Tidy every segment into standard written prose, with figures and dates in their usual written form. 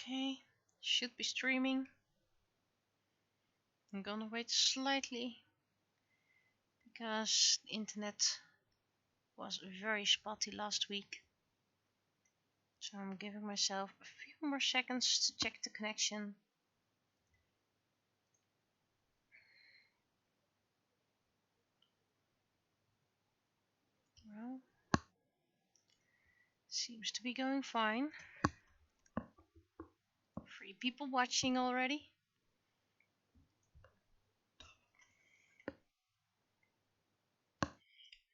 Okay, should be streaming. I'm gonna wait slightly because the internet was very spotty last week. So I'm giving myself a few more seconds to check the connection. Well, seems to be going fine. 3 people watching already.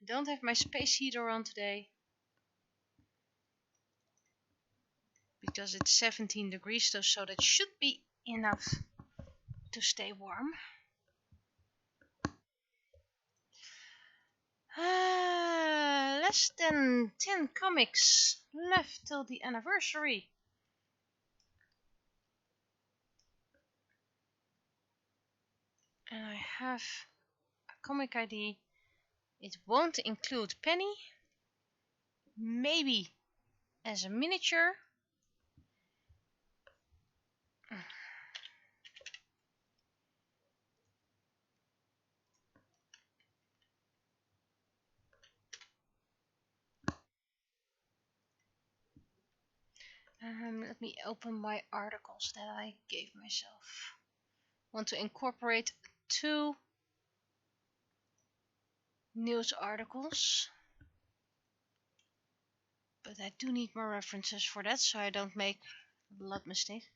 Don't have my space heater on today because it's 17 degrees, so that should be enough to stay warm. Less than 10 comics left till the anniversary. And I have a comic ID. It won't include Penny. Maybe as a miniature. Let me open my articles that I gave myself. Want to incorporate 2 news articles. But I do need more references for that, so I don't make a lot of mistakes.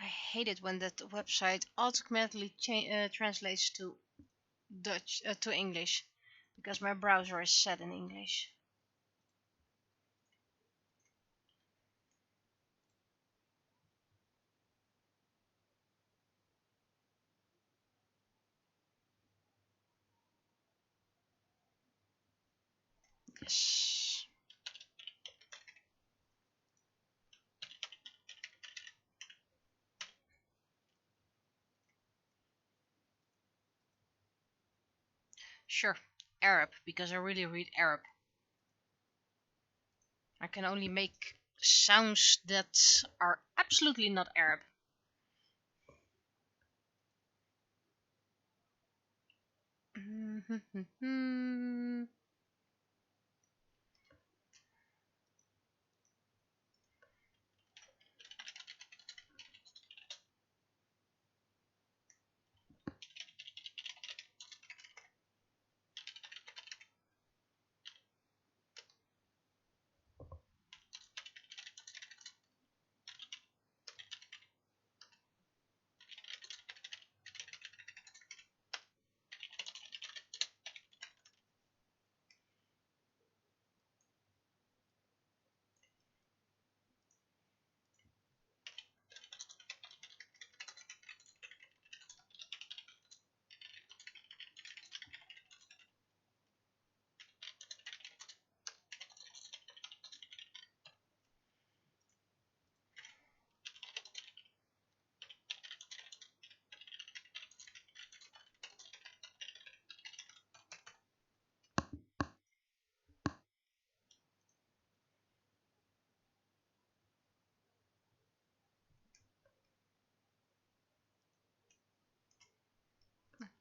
I hate it when that website automatically translates to Dutch to English, because my browser is set in English. Yes. Sure, Arab, because I really read Arab. I can only make sounds that are absolutely not Arab.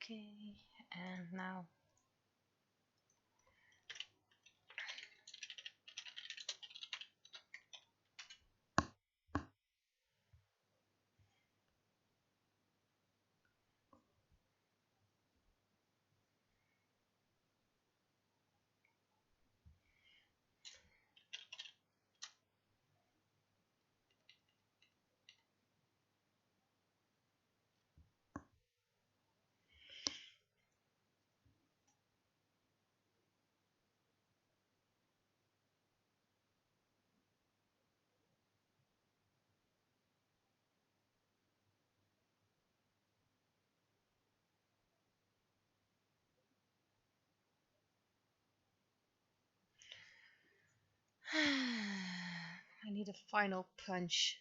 Okay, and now I need a final punch.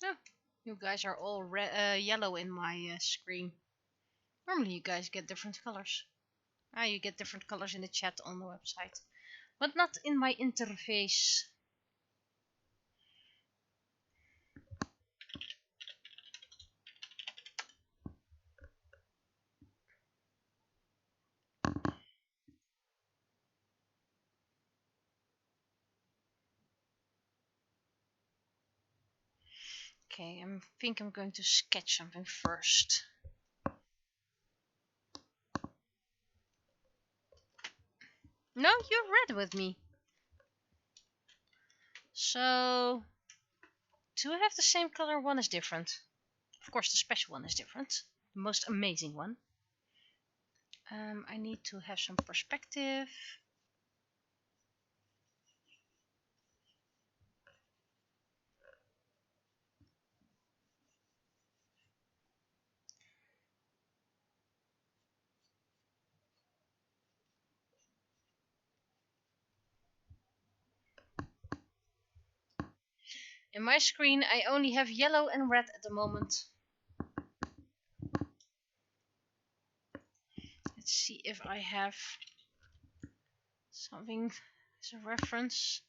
Oh, you guys are all yellow in my screen. Normally you guys get different colors. Ah, you get different colors in the chat on the website. But not in my interface. Okay, I think I'm going to sketch something first. No, you're red with me. So, two have the same color, one is different. Of course, the special one is different. The most amazing one. I need to have some perspective. In my screen, I only have yellow and red at the moment. Let's see if I have something as a reference.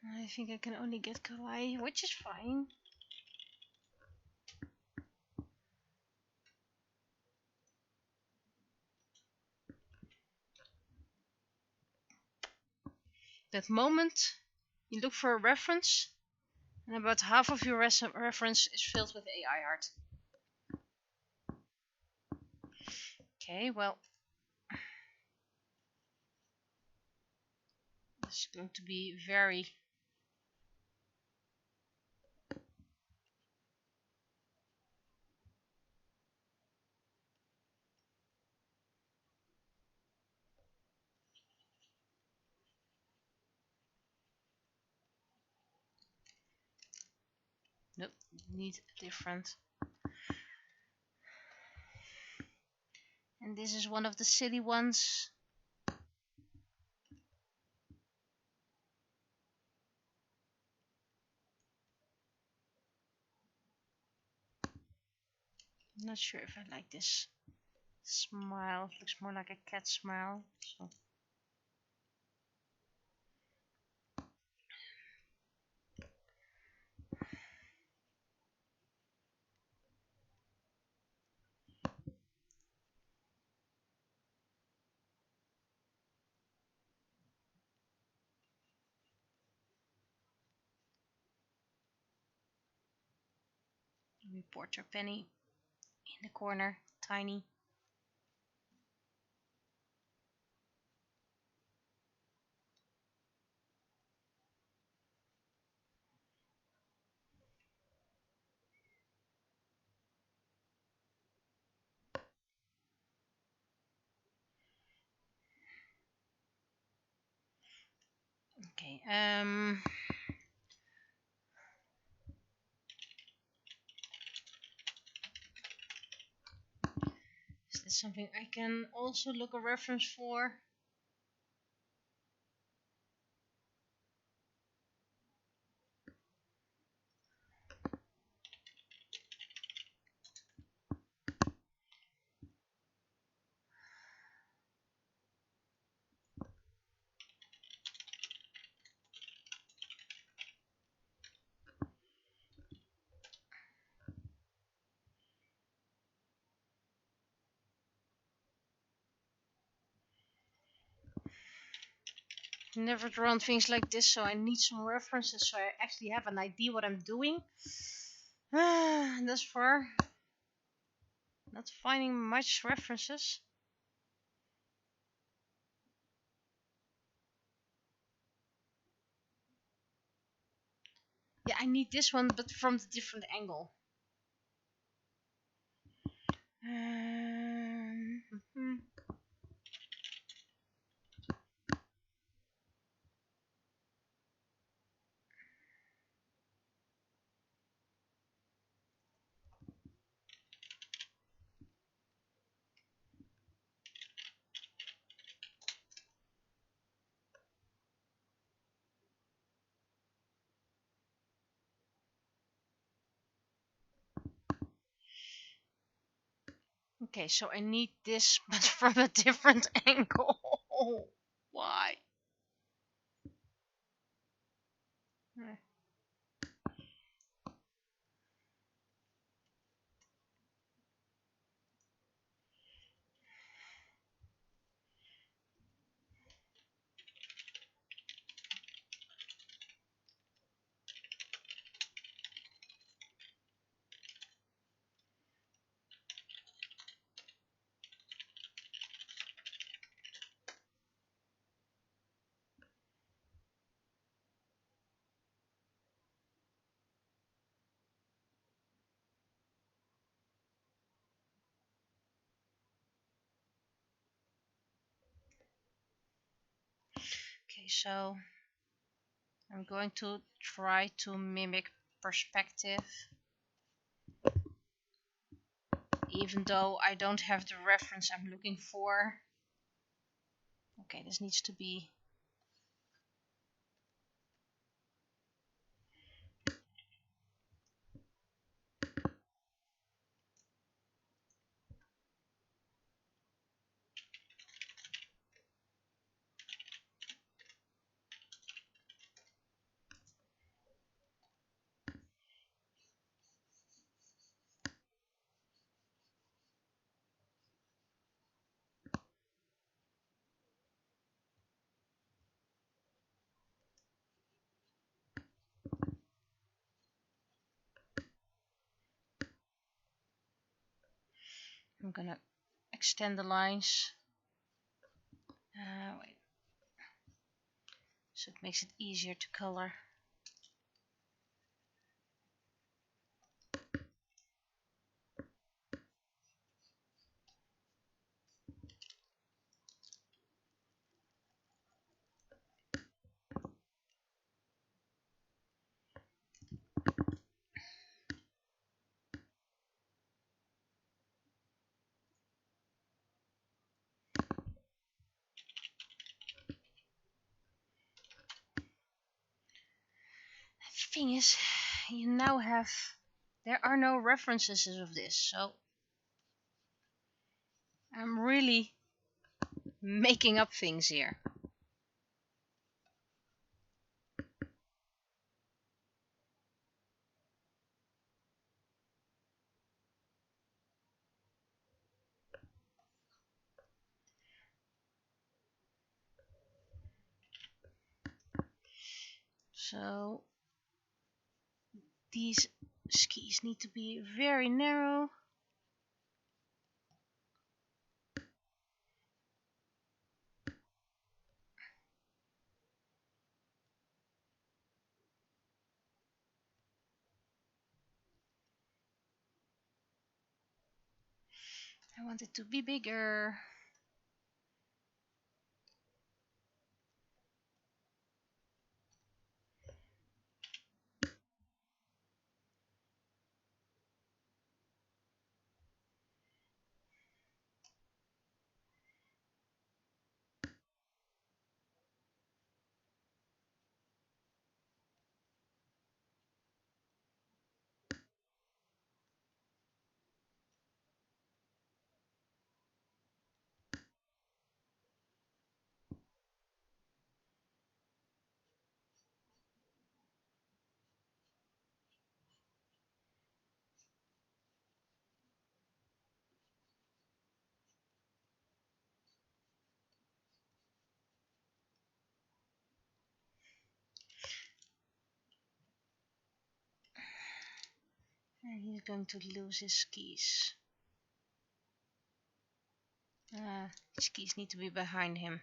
I think I can only get kawaii, which is fine. That moment, you look for a reference, and about half of your reference is filled with AI art. Okay, well, this is going to be very... Nope, need different. And this is one of the silly ones. I'm not sure if I like this smile. It looks more like a cat smile. So. Reporter Penny in the corner, tiny. Okay, is this something I can also look a reference for? Never drawn things like this, so I need some references so I actually have an idea what I'm doing. Thus far, not finding much references. Yeah, I need this one, but from the different angle. Okay, so I need this, but from a different angle. Why? Okay, so I'm going to try to mimic perspective, even though I don't have the reference I'm looking for. Okay, this needs to be... I'm gonna extend the lines. Wait. So it makes it easier to color. The thing is, you now have... There are no references of this, so I'm really making up things here. So these skis need to be very narrow. I want it to be bigger. And he's going to lose his skis. His skis need to be behind him.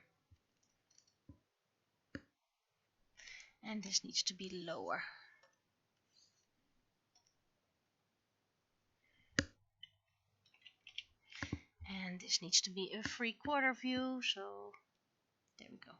And this needs to be lower. And this needs to be a 3/4 view, so there we go.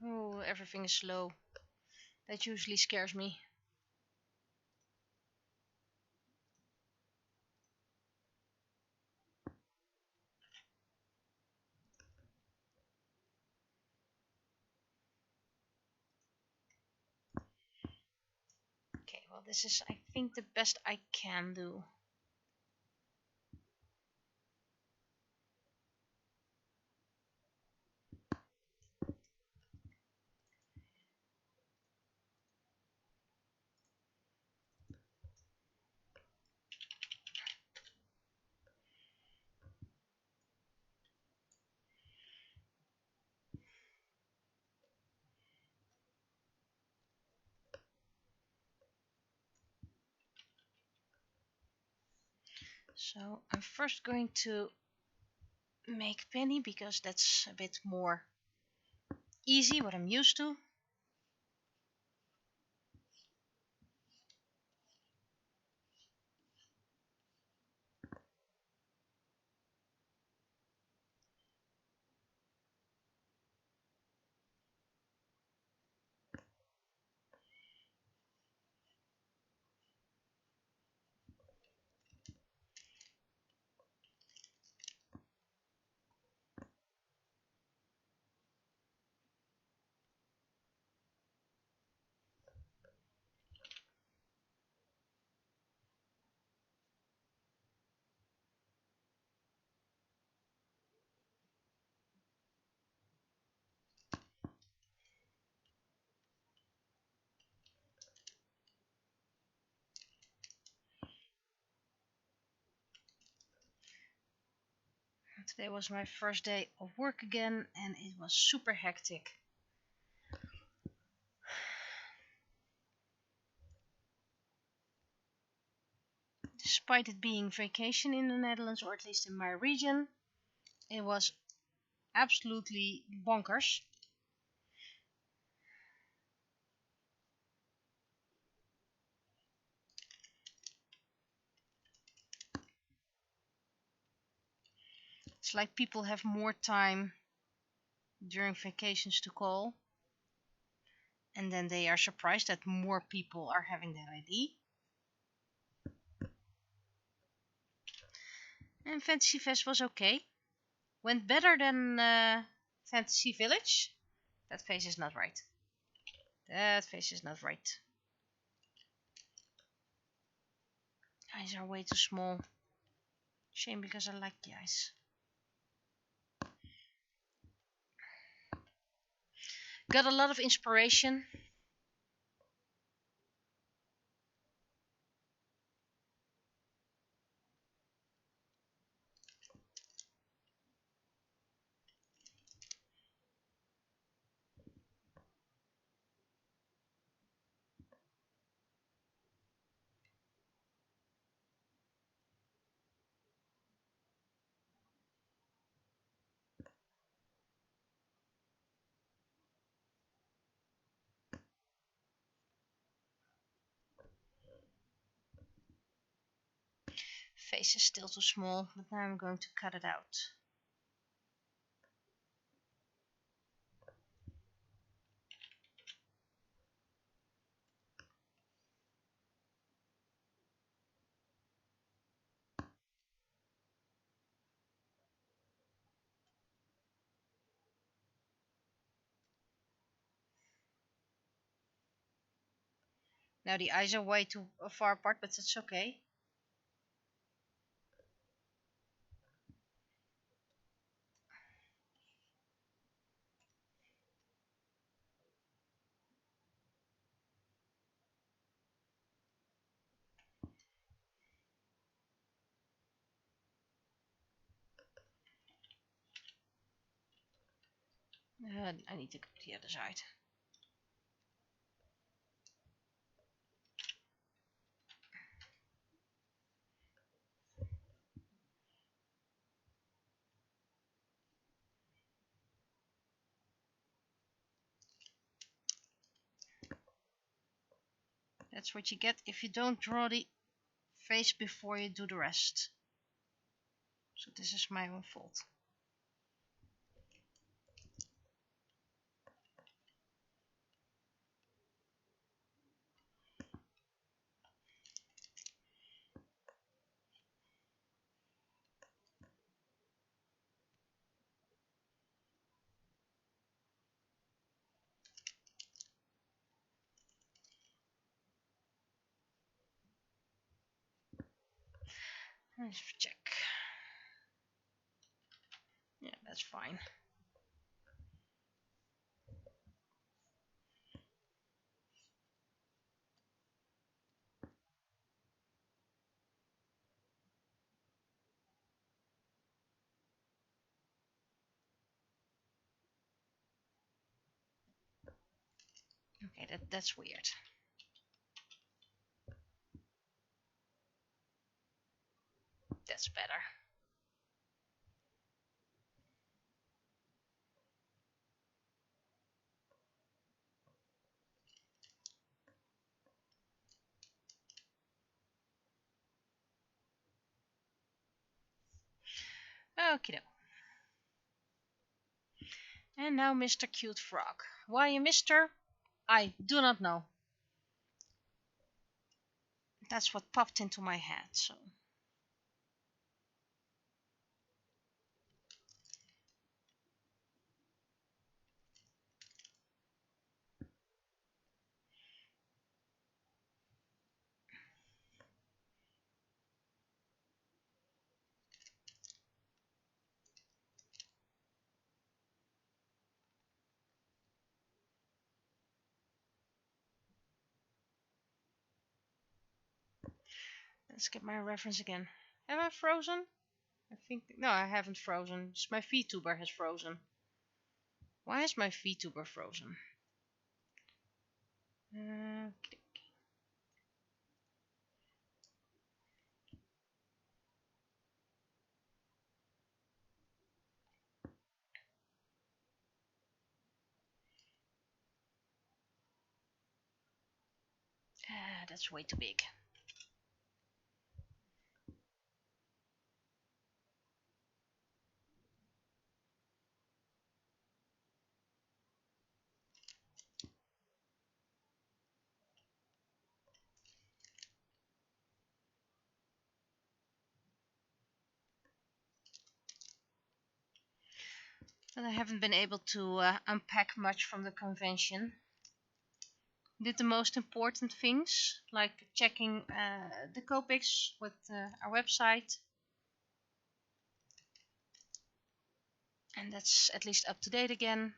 Oh, everything is slow. That usually scares me. Okay, well this is I think the best I can do. So I'm first going to make penny because that's a bit more easy, what I'm used to. Today was my first day of work again and it was super hectic. Despite it being vacation in the Netherlands, or at least in my region, it was absolutely bonkers. It's like people have more time during vacations to call, and then they are surprised that more people are having that ID. And Fantasy Fest was okay. Went better than Fantasy Village. That face is not right. That face is not right. Eyes are way too small. Shame because I like the eyes. Got a lot of inspiration. Face is still too small, but now I'm going to cut it out. Now the eyes are way too far apart, but it's okay. I need to go to the other side. That's what you get if you don't draw the face before you do the rest. So this is my own fault. Let's check. Yeah, that's fine. Okay, that's weird. That's better. Okay. And now Mr. Cute Frog. Why a Mr.? I do not know. That's what popped into my head, so. Let's get my reference again. Have I frozen? I think... No, I haven't frozen. Just my VTuber has frozen. Why is my VTuber frozen? That's way too big. And I haven't been able to unpack much from the convention. Did the most important things, like checking the Copics with our website. And that's at least up to date again.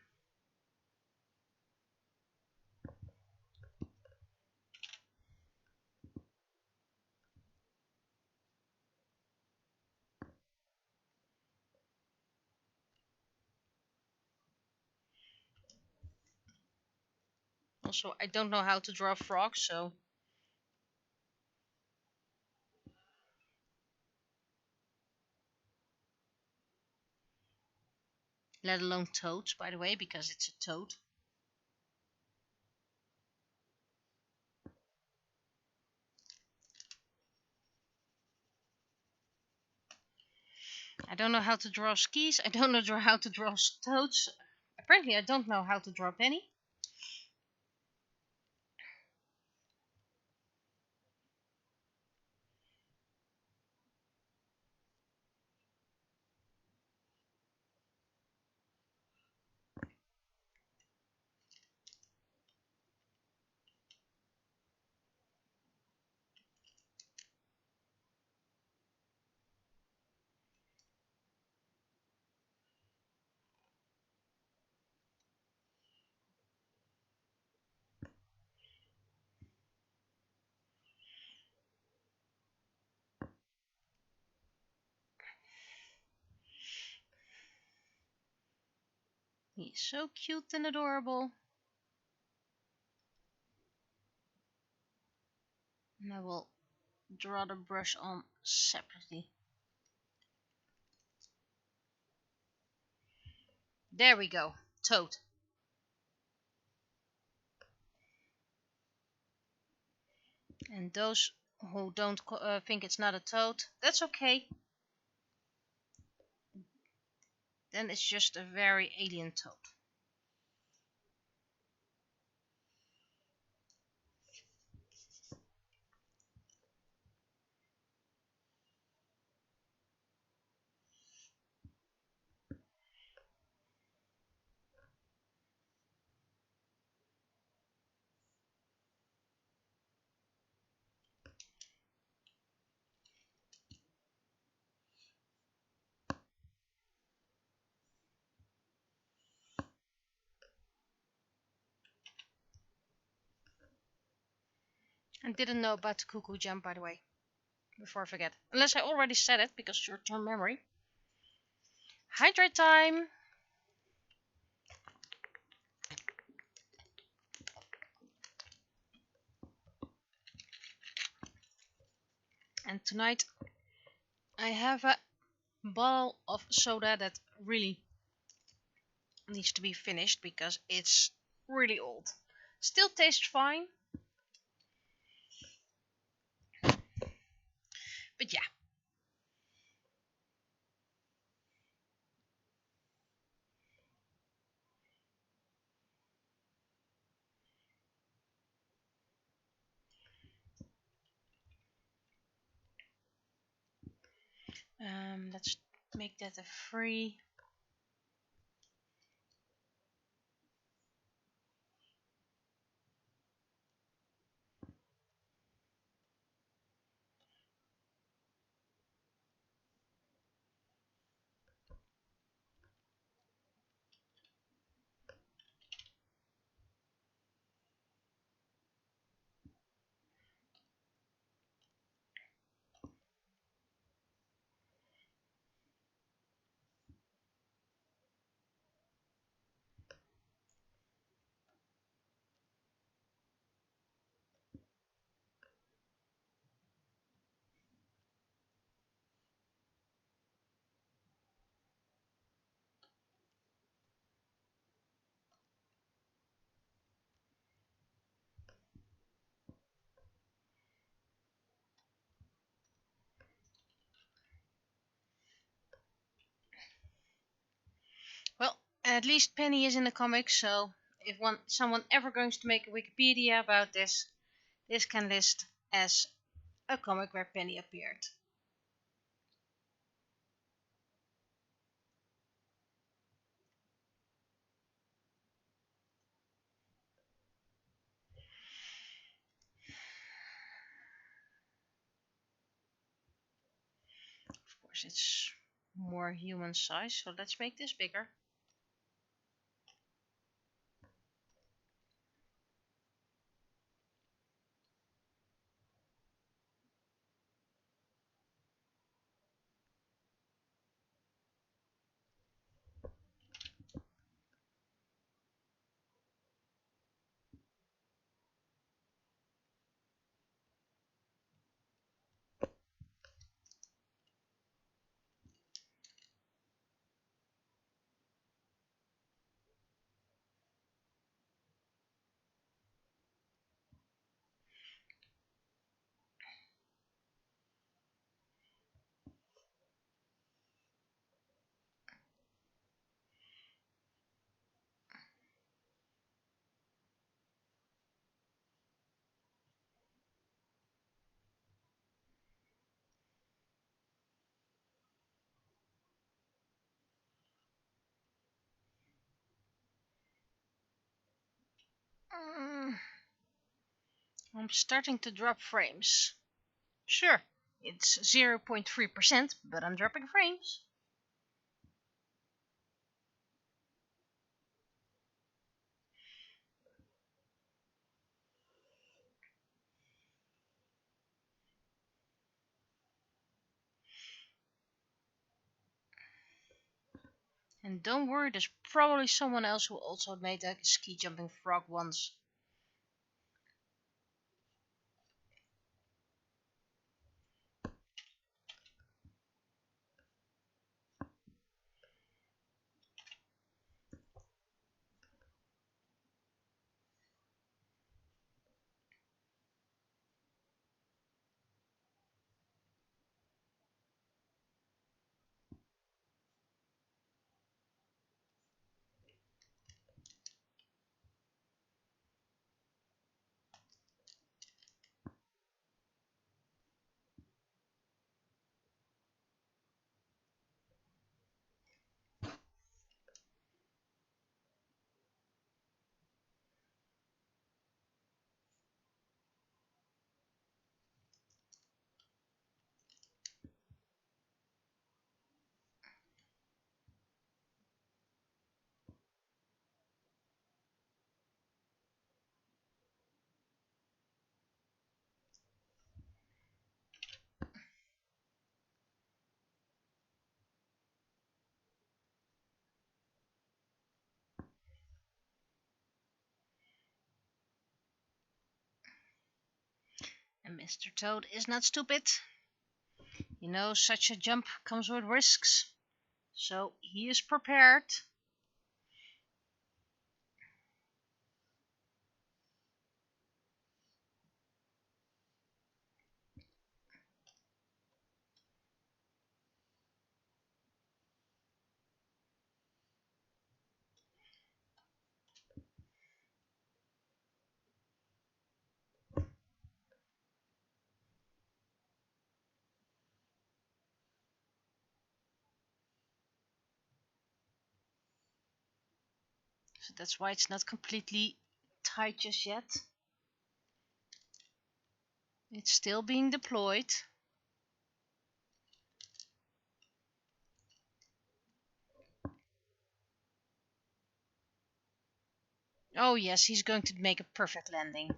Also, I don't know how to draw frogs, so... Let alone toads, by the way, because it's a toad. I don't know how to draw skis. I don't know how to draw toads. Apparently, I don't know how to draw Penny. He's so cute and adorable. And I will draw the brush on separately. There we go. Toad. And those who don't think it's not a toad, that's okay. Then it's just a very alien toad. I didn't know about the cuckoo jump, by the way, before I forget. Unless I already said it, because short-term memory. Hydrate time! And tonight I have a bottle of soda that really needs to be finished because it's really old. Still tastes fine. But yeah. Let's make that a free. Well, at least Penny is in the comics, so if someone ever going to make a Wikipedia about this, this can list as a comic where Penny appeared. Of course, it's more human size, so let's make this bigger. I'm starting to drop frames. Sure, it's 0.3%, but I'm dropping frames. And don't worry, there's probably someone else who also made a ski jumping frog once. Mr. Toad is not stupid. You know, such a jump comes with risks. So he is prepared. So that's why it's not completely tight just yet. It's still being deployed. Oh yes, he's going to make a perfect landing.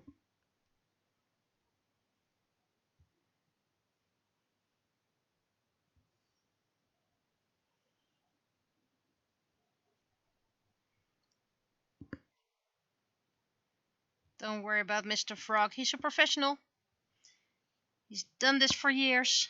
Don't worry about Mr. Frog, he's a professional. He's done this for years.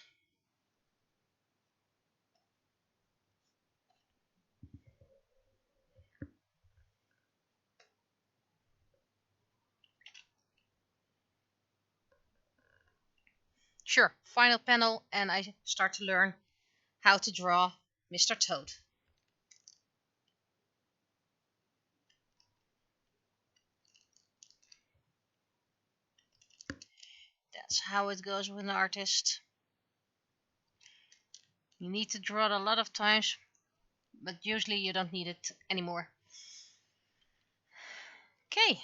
Sure, final panel, and I start to learn how to draw Mr. Toad. That's how it goes with an artist. You need to draw it a lot of times, but usually you don't need it anymore. Okay.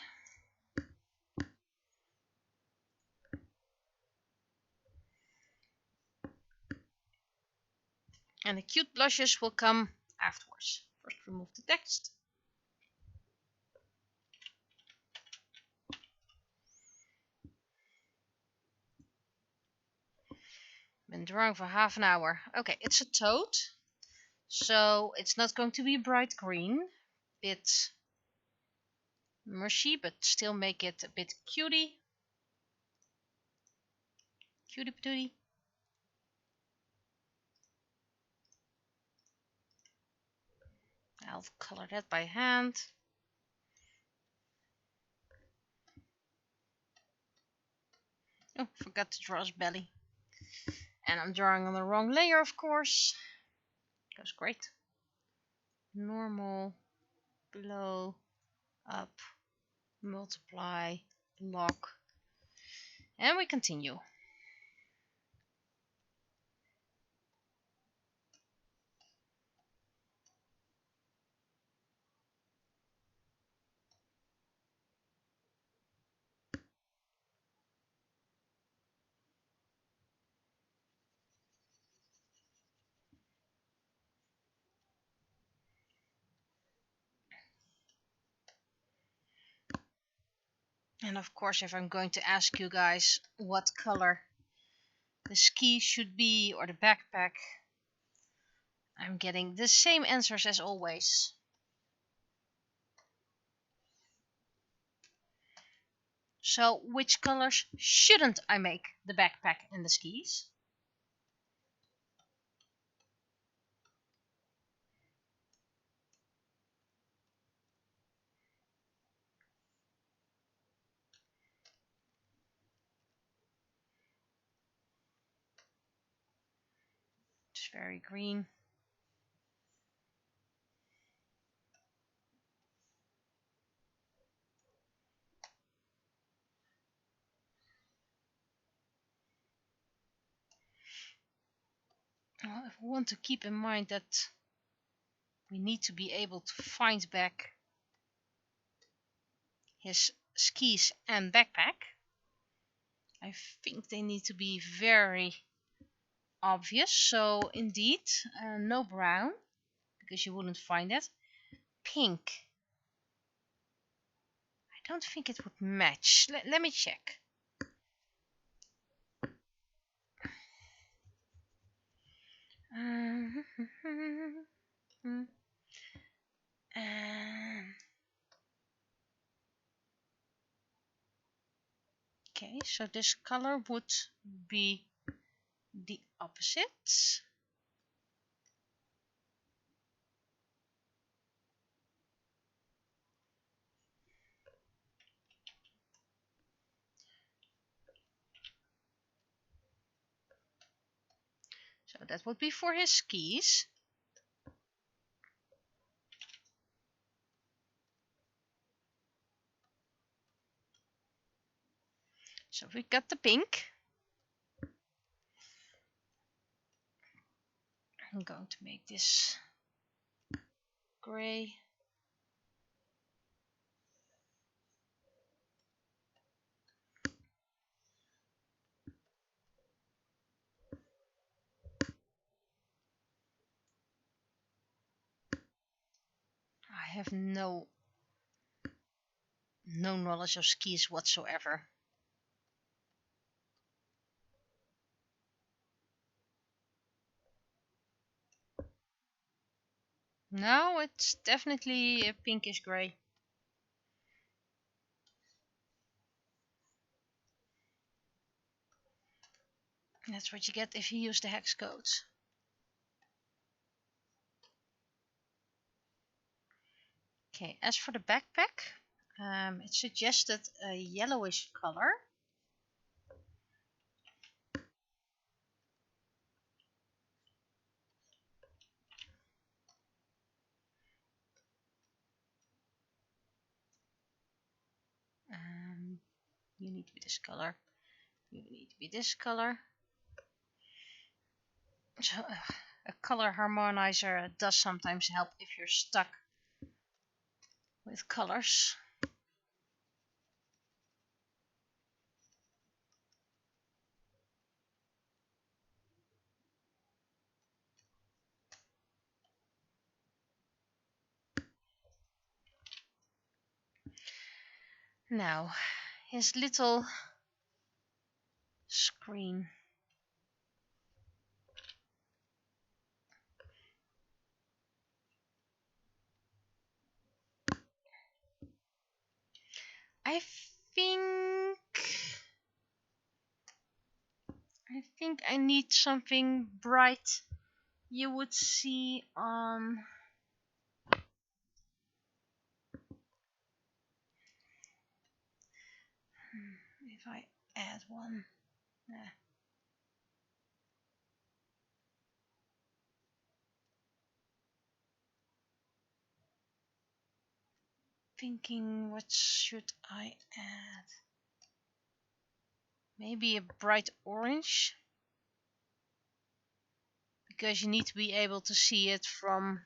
And the cute blushes will come afterwards. First remove the text. Been drawing for half an hour. Okay, it's a toad. So it's not going to be bright green. Bit mushy, but still make it a bit cutie. Cutie patootie. I'll color that by hand. Oh, forgot to draw his belly. And I'm drawing on the wrong layer, of course. Goes great. Normal, blow, up, multiply, lock. And we continue. And of course, if I'm going to ask you guys what color the ski should be or the backpack, I'm getting the same answers as always. So, which colors shouldn't I make the backpack and the skis? It's very green. Well, if we want to keep in mind that we need to be able to find back his skis and backpack, I think they need to be very obvious. So indeed, no brown, because you wouldn't find that. Pink. I don't think it would match. Let me check. Okay, so this color would be the opposite. So that would be for his skis. So we got the pink. I'm going to make this gray. I have no knowledge of skis whatsoever. No, it's definitely a pinkish gray. That's what you get if you use the hex codes. Okay, as for the backpack, it suggested a yellowish color. You need to be this color. You need to be this color. So a color harmonizer does sometimes help if you're stuck with colors. Now, his little screen. I think I need something bright. You would see on if I add one. Thinking, what should I add? Maybe a bright orange, because you need to be able to see it from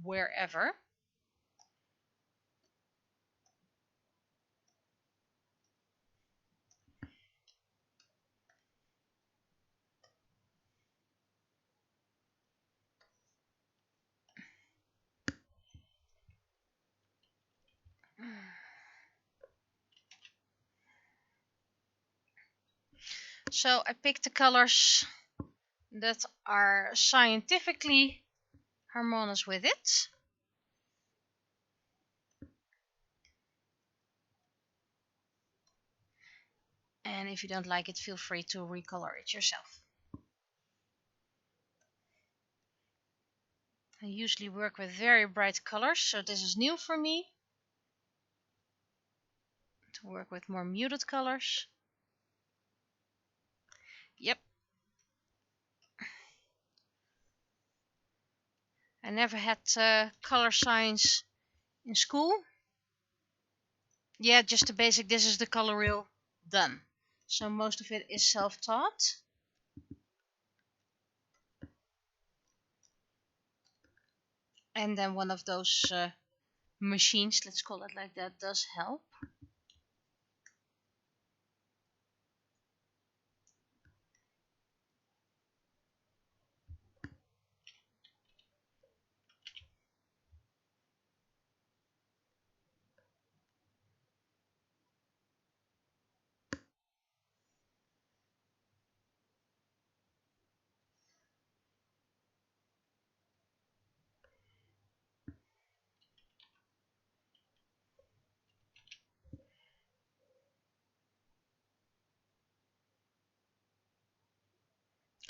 wherever. So I picked the colors that are scientifically harmonious with it. And if you don't like it, feel free to recolor it yourself. I usually work with very bright colors, so this is new for me. To work with more muted colors. Yep. I never had color science in school. Yeah, just the basic, this is the color wheel, done. So most of it is self-taught. And then one of those machines, let's call it like that, does help.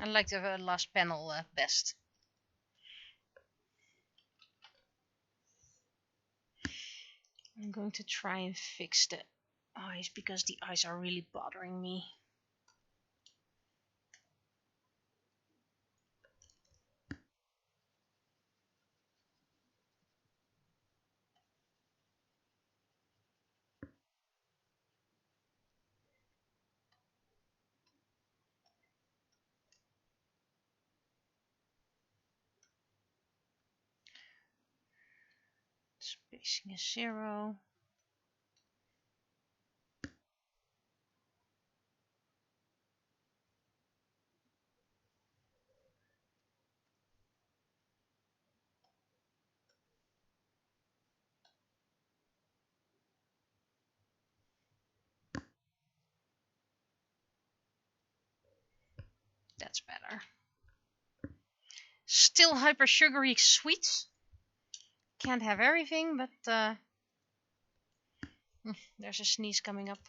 I like the last panel best. I'm going to try and fix the eyes because the eyes are really bothering me. Spacing is 0. That's better. Still hyper sugary sweets. Can't have everything, but there's a sneeze coming up.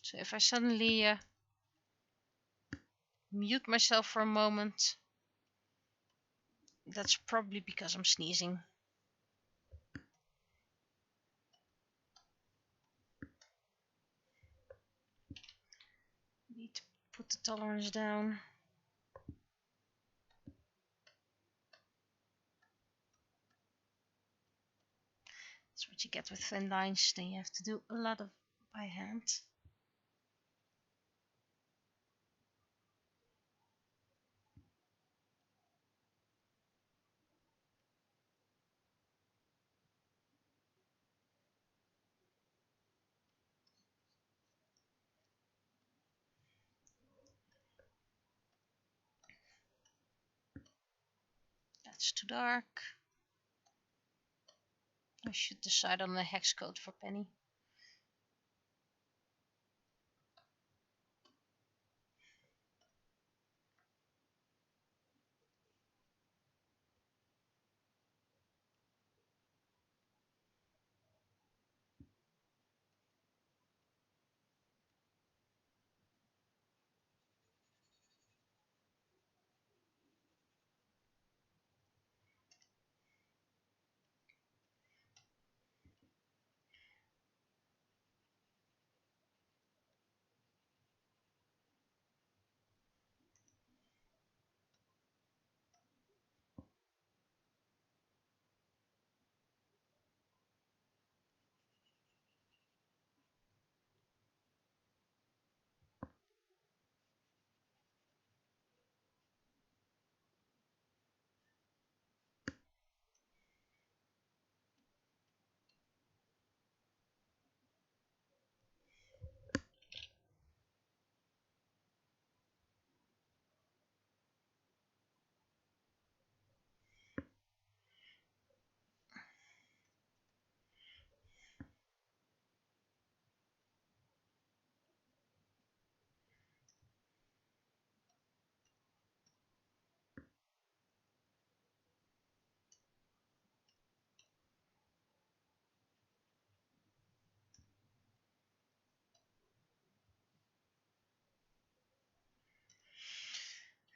So if I suddenly mute myself for a moment, that's probably because I'm sneezing. Need to put the tolerance down. That's what you get with thin lines. Then you have to do a lot of by hand. That's too dark. I should decide on the hex code for Penny.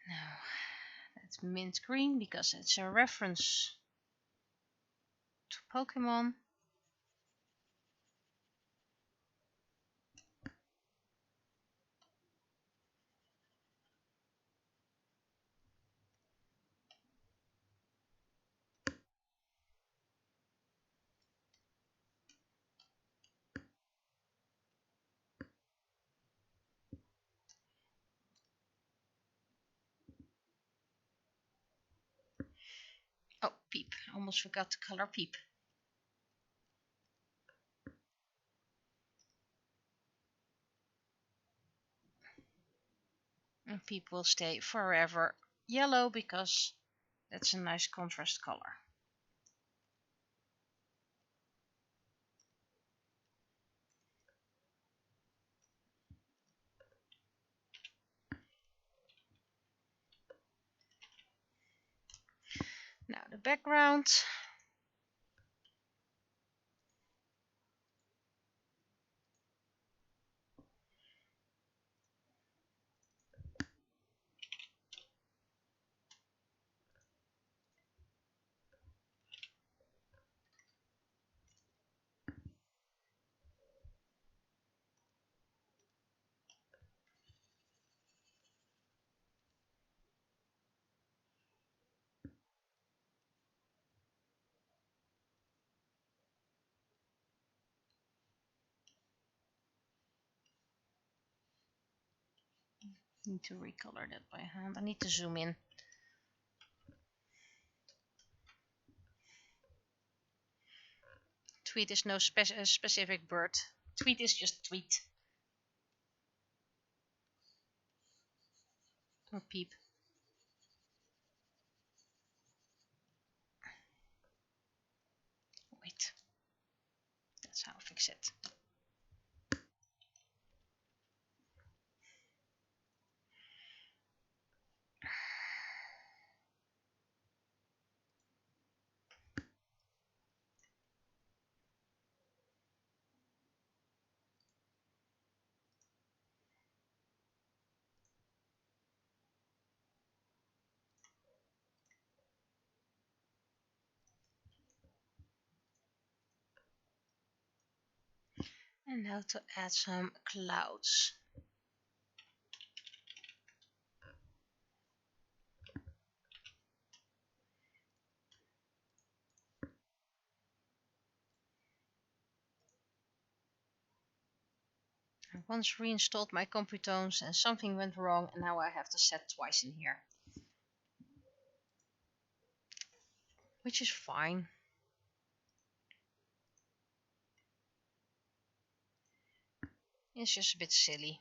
Now, that's mint green because it's a reference to Pokemon. Oh, Peep. I almost forgot to color Peep. And Peep will stay forever yellow because that's a nice contrast color. background. Need to recolor that by hand. I need to zoom in. Tweet is no specific bird. Tweet is just tweet. Or peep. Wait. That's how I fix it. And now to add some clouds. I once reinstalled my Compitones and something went wrong, and now I have to set twice in here. Which is fine. It's just a bit silly.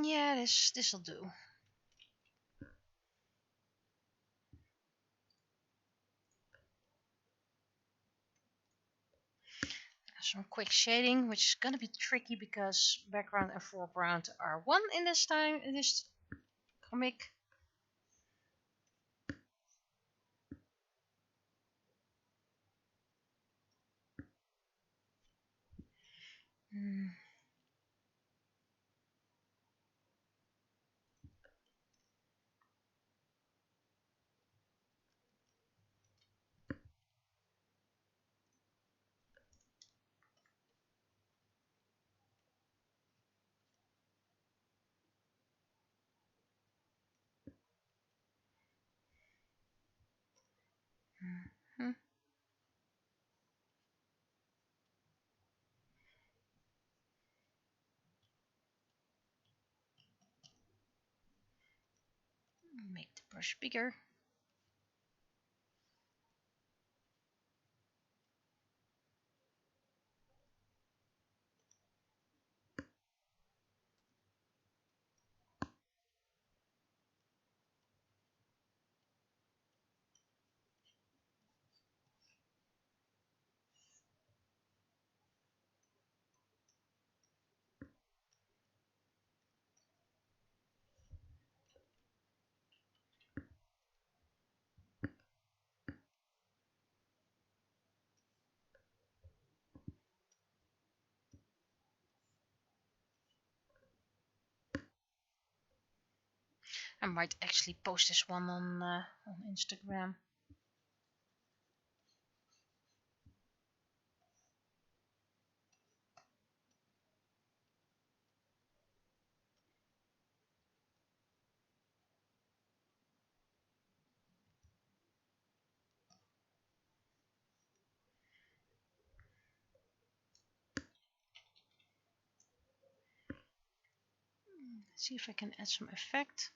Yeah, this'll do. Some quick shading, which is gonna be tricky because background and foreground are one in this comic. Make the brush bigger. I might actually post this one on Instagram. Let's see if I can add some effect.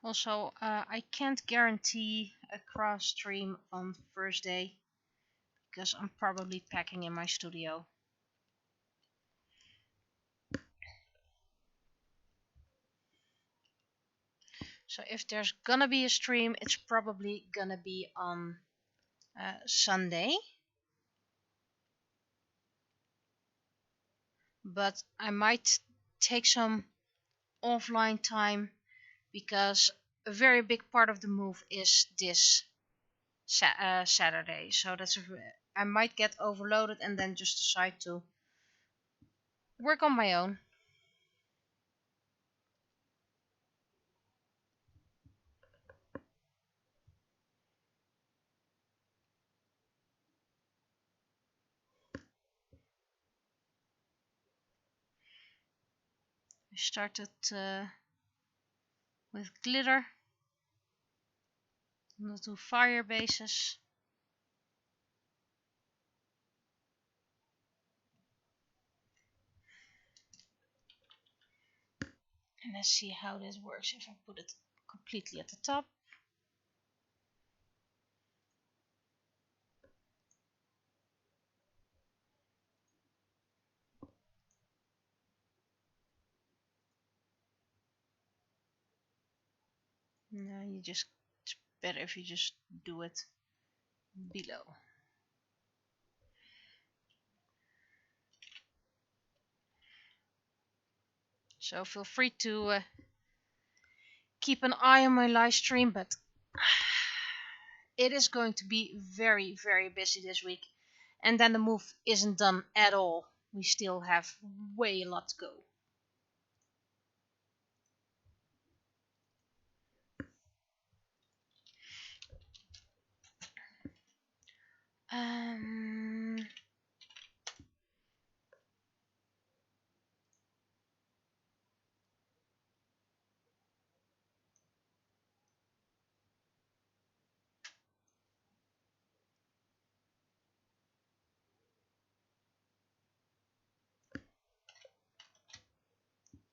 Also, I can't guarantee a cross stream on Thursday because I'm probably packing in my studio. So if there's gonna be a stream, it's probably gonna be on Sunday. But I might take some offline time because a very big part of the move is this Saturday. So I might get overloaded and then just decide to work on my own. I started with glitter. I'm going to do fire bases. And let's see how this works if I put it completely at the top. No, it's better if you just do it below. So feel free to keep an eye on my live stream, but it is going to be very, very busy this week. And then the move isn't done at all. We still have way a lot to go.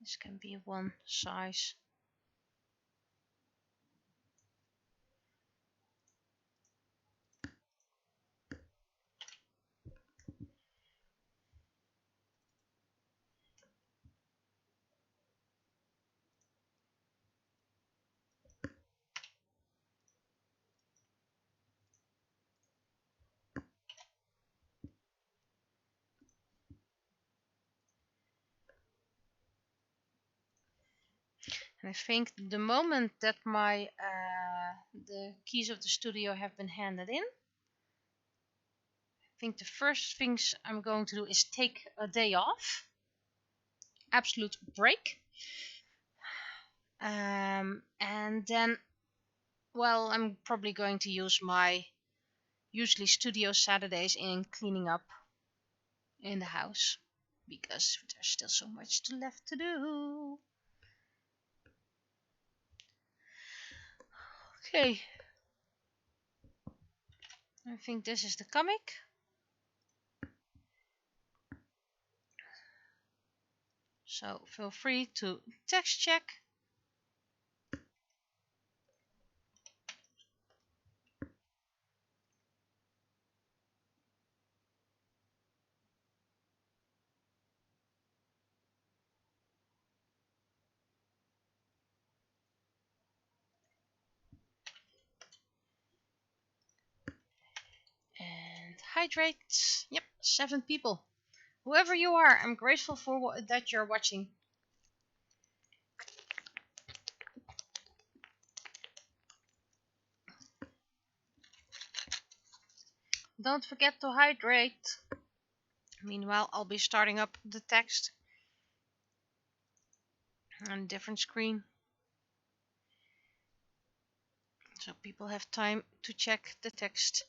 This can be one size. And I think the moment that the keys of the studio have been handed in, I think the first things I'm going to do is take a day off. Absolute break. And then, well, I'm probably going to use my usually studio Saturdays in cleaning up in the house because there's still so much left to do. Okay. I think this is the comic. So feel free to text check. And hydrate. Yep, 7 people. Whoever you are, I'm grateful for that you're watching. Don't forget to hydrate. Meanwhile, I'll be starting up the text on a different screen. So people have time to check the text.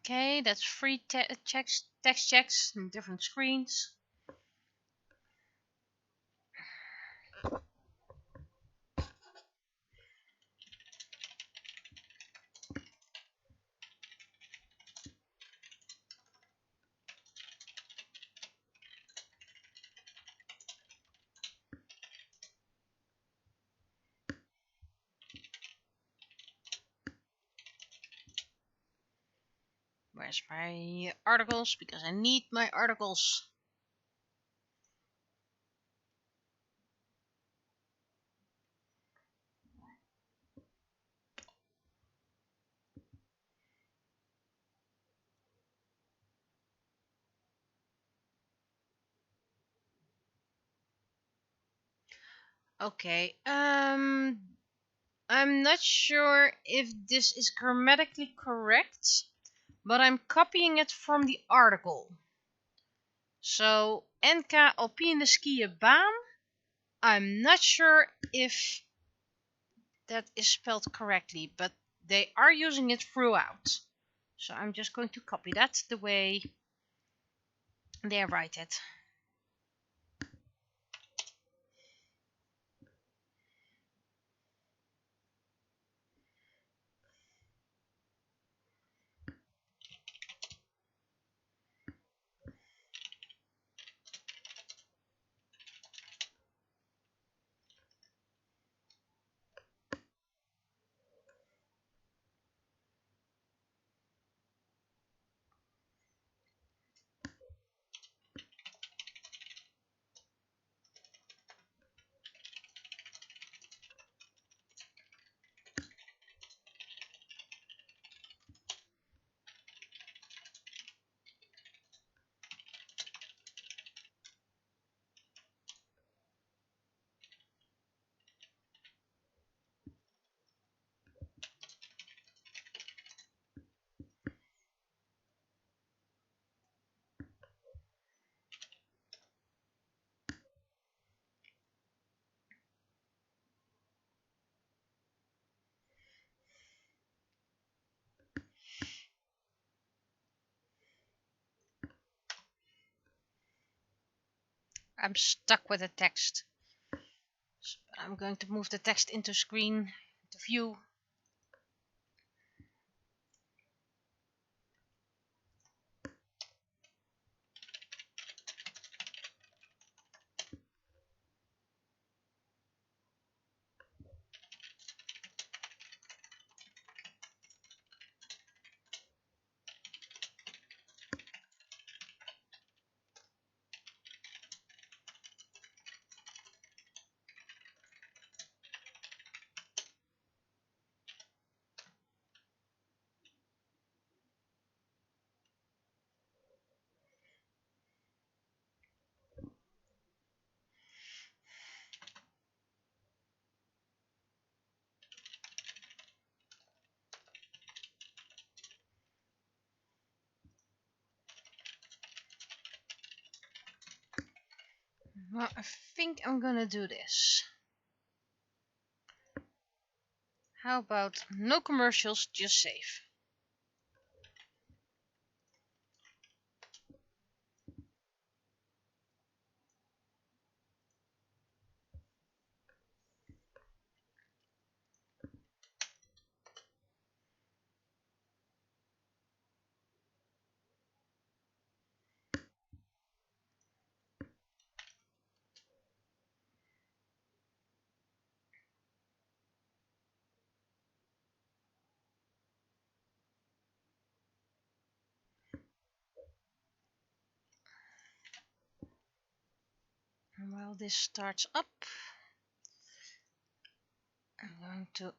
Okay, that's free text checks on different screens. Where's my articles? Because I need my articles. Okay, I'm not sure if this is grammatically correct, but I'm copying it from the article. So, NK op in de skiën baan. I'm not sure if that is spelled correctly, but they are using it throughout. So I'm just going to copy that the way they write it. I'm stuck with the text. So I'm going to move the text into screen, to view. Well, I think I'm gonna do this. How about no commercials, just save? And while this starts up, I'm going to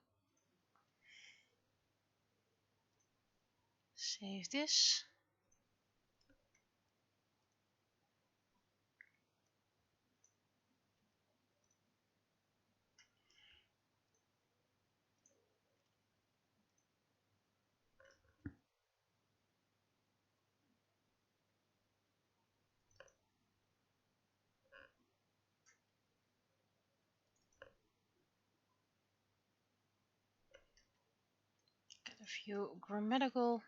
save this. Get a few grammatical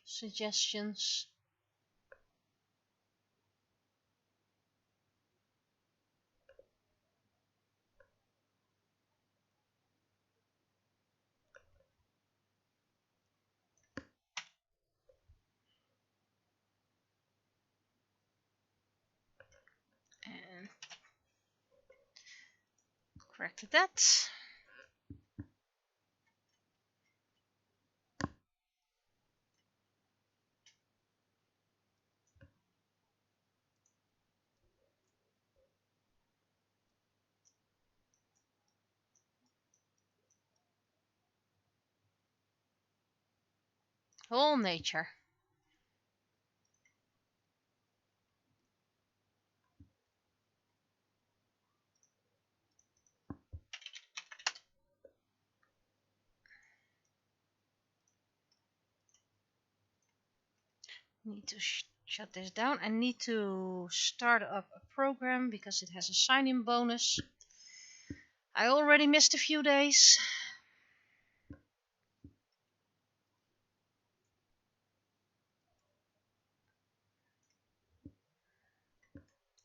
suggestions. And corrected that. Whole nature. Need to shut this down. I need to start up a program because it has a sign-in bonus. I already missed a few days.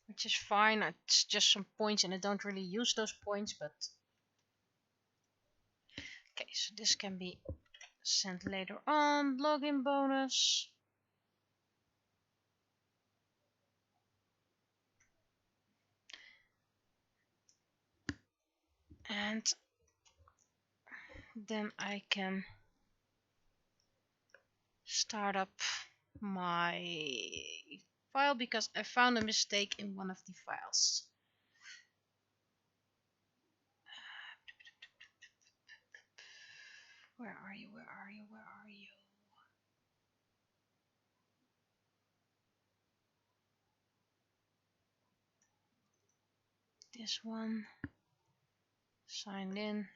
Which is fine. It's just some points and I don't really use those points, but okay, so this can be sent later on. Login bonus. And then I can start up my file because I found a mistake in one of the files. Where are you? Where are you? Where are you? This one. Signed in.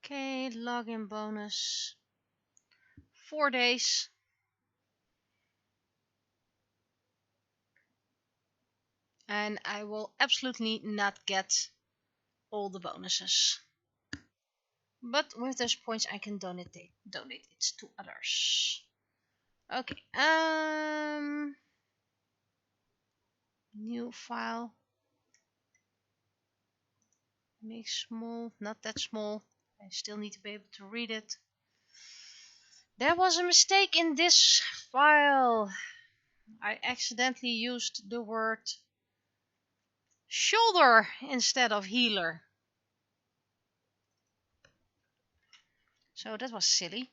Okay, login bonus. 4 days. And I will absolutely not get all the bonuses. But with those points I can donate it to others. Okay, new file. Make small, not that small. I still need to be able to read it. There was a mistake in this file. I accidentally used the word shoulder instead of healer. So that was silly.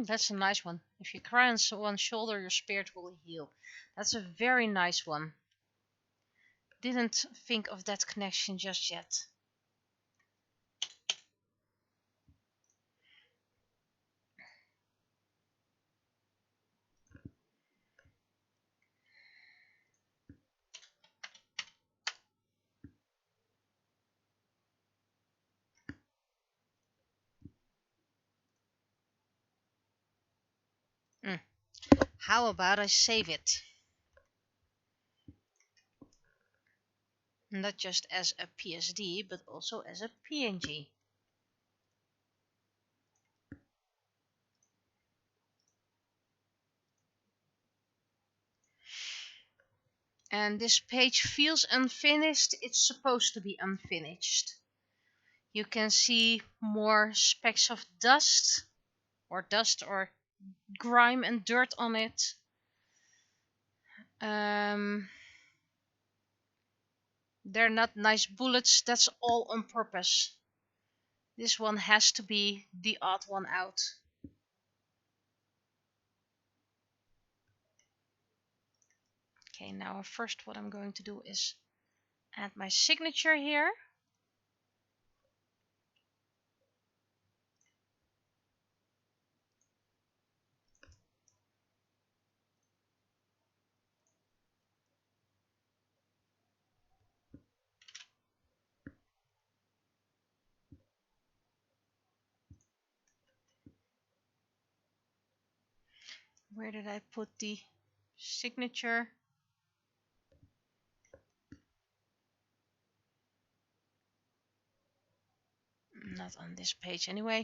That's a nice one. If you cry on one's shoulder, your spirit will heal. That's a very nice one. Didn't think of that connection just yet. How about I save it? Not just as a PSD, but also as a PNG. And this page feels unfinished. It's supposed to be unfinished. You can see more specks of dust or grime and dirt on it. They're not nice bullets. That's all on purpose. This one has to be the odd one out. Okay, now first what I'm going to do is add my signature here. Where did I put the signature? Not on this page anyway.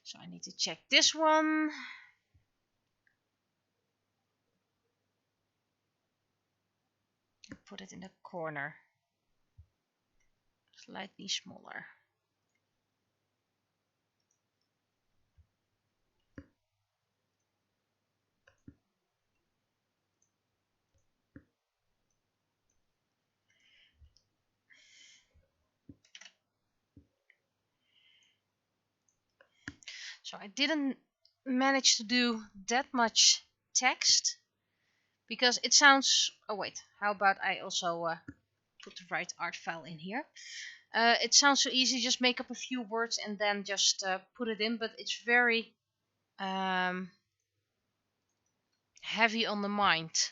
So I need to check this one. Put it in the corner. Slightly smaller. So I didn't manage to do that much text because it sounds... Oh wait, how about I also put the right art file in here. It sounds so easy, just make up a few words and then just put it in, but it's very heavy on the mind.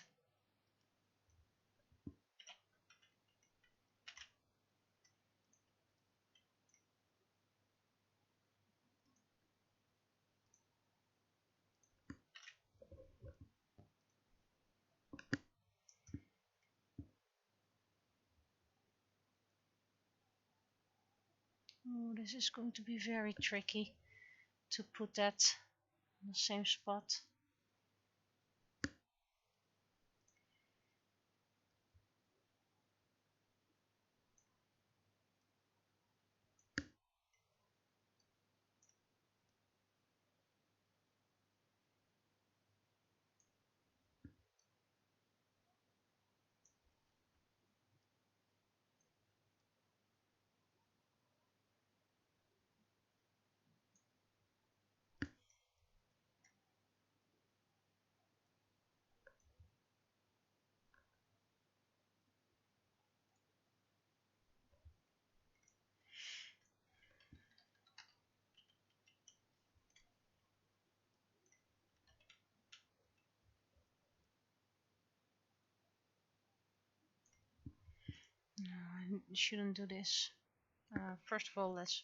Oh, this is going to be very tricky to put that on the same spot. No, I shouldn't do this. First of all, let's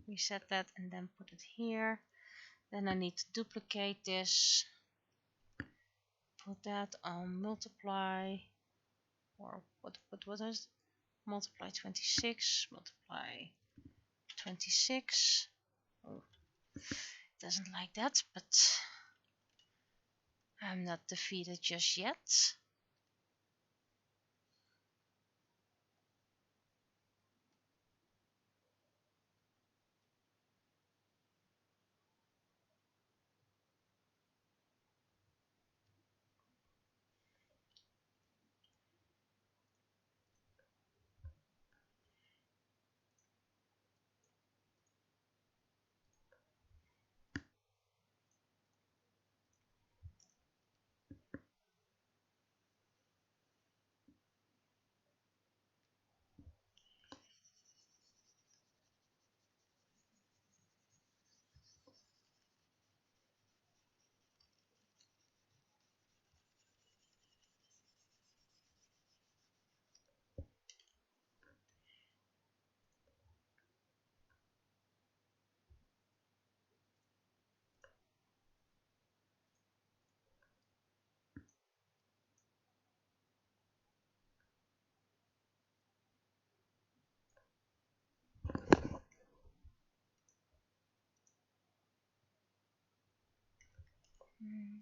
reset that and then put it here. Then I need to duplicate this. Put that on multiply, or what is it? Multiply 26, multiply 26. Oh, it doesn't like that, but I'm not defeated just yet.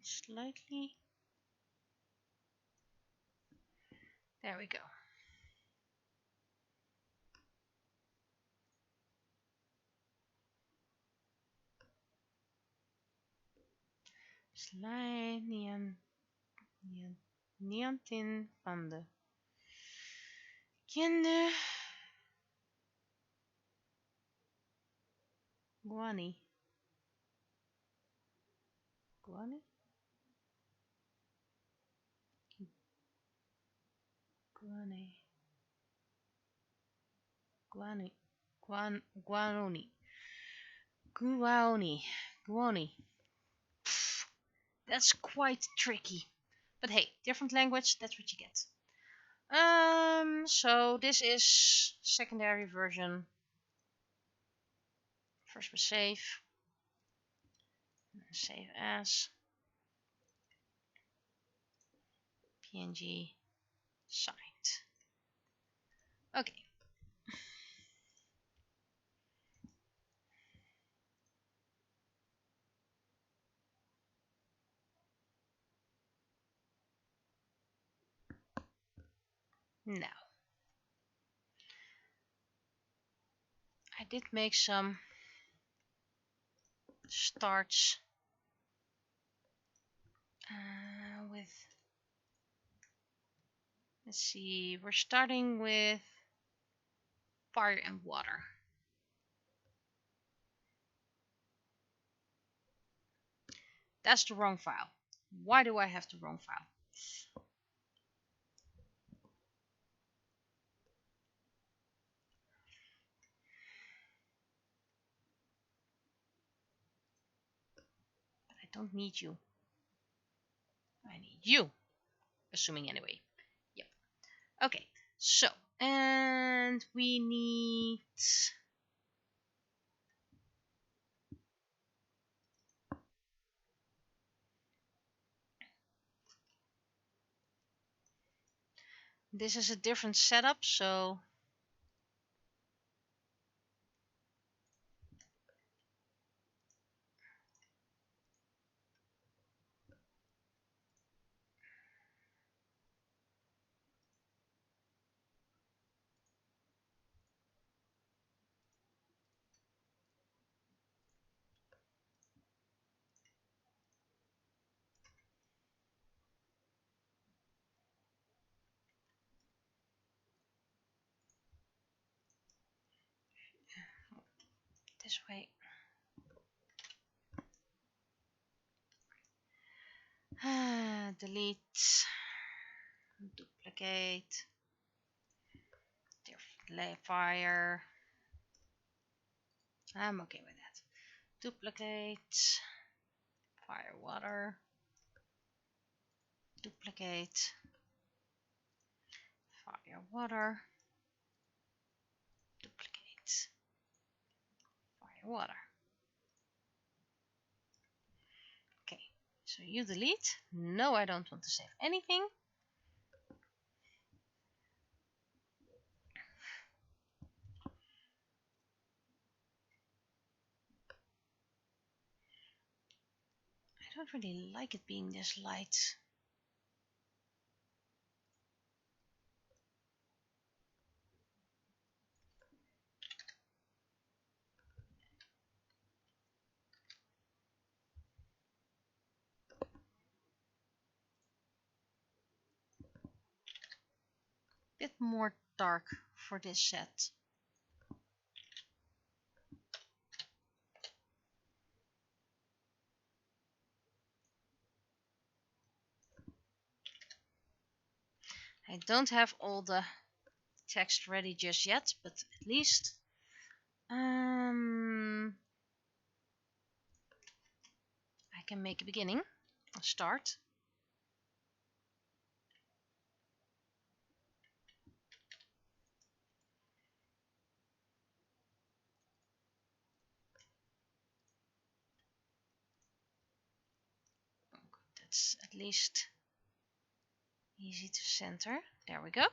Slightly. There we go. Niantin van de Kinder Guani. Guani? Guani. Guani. Guanoni. Guani. Guani. That's quite tricky. But hey, different language, that's what you get. So this is secondary version. First we save. Save as. PNG. Signed. Okay. Now. I did make some starts with, let's see, we're starting with fire and water. That's the wrong file. Why do I have the wrong file? But I don't need you. I need you. Assuming anyway. Yep. Okay. So, and we need this is a different setup, so this way. Delete, duplicate, different fire. I'm okay with that. Duplicate, fire, water, duplicate, fire, water, duplicate, fire, water. Okay, so you delete. No, I don't want to save anything. I don't really like it being this light. Bit more dark for this set. I don't have all the text ready just yet, but at least I can make a beginning, a start. That's at least easy to center. There we go.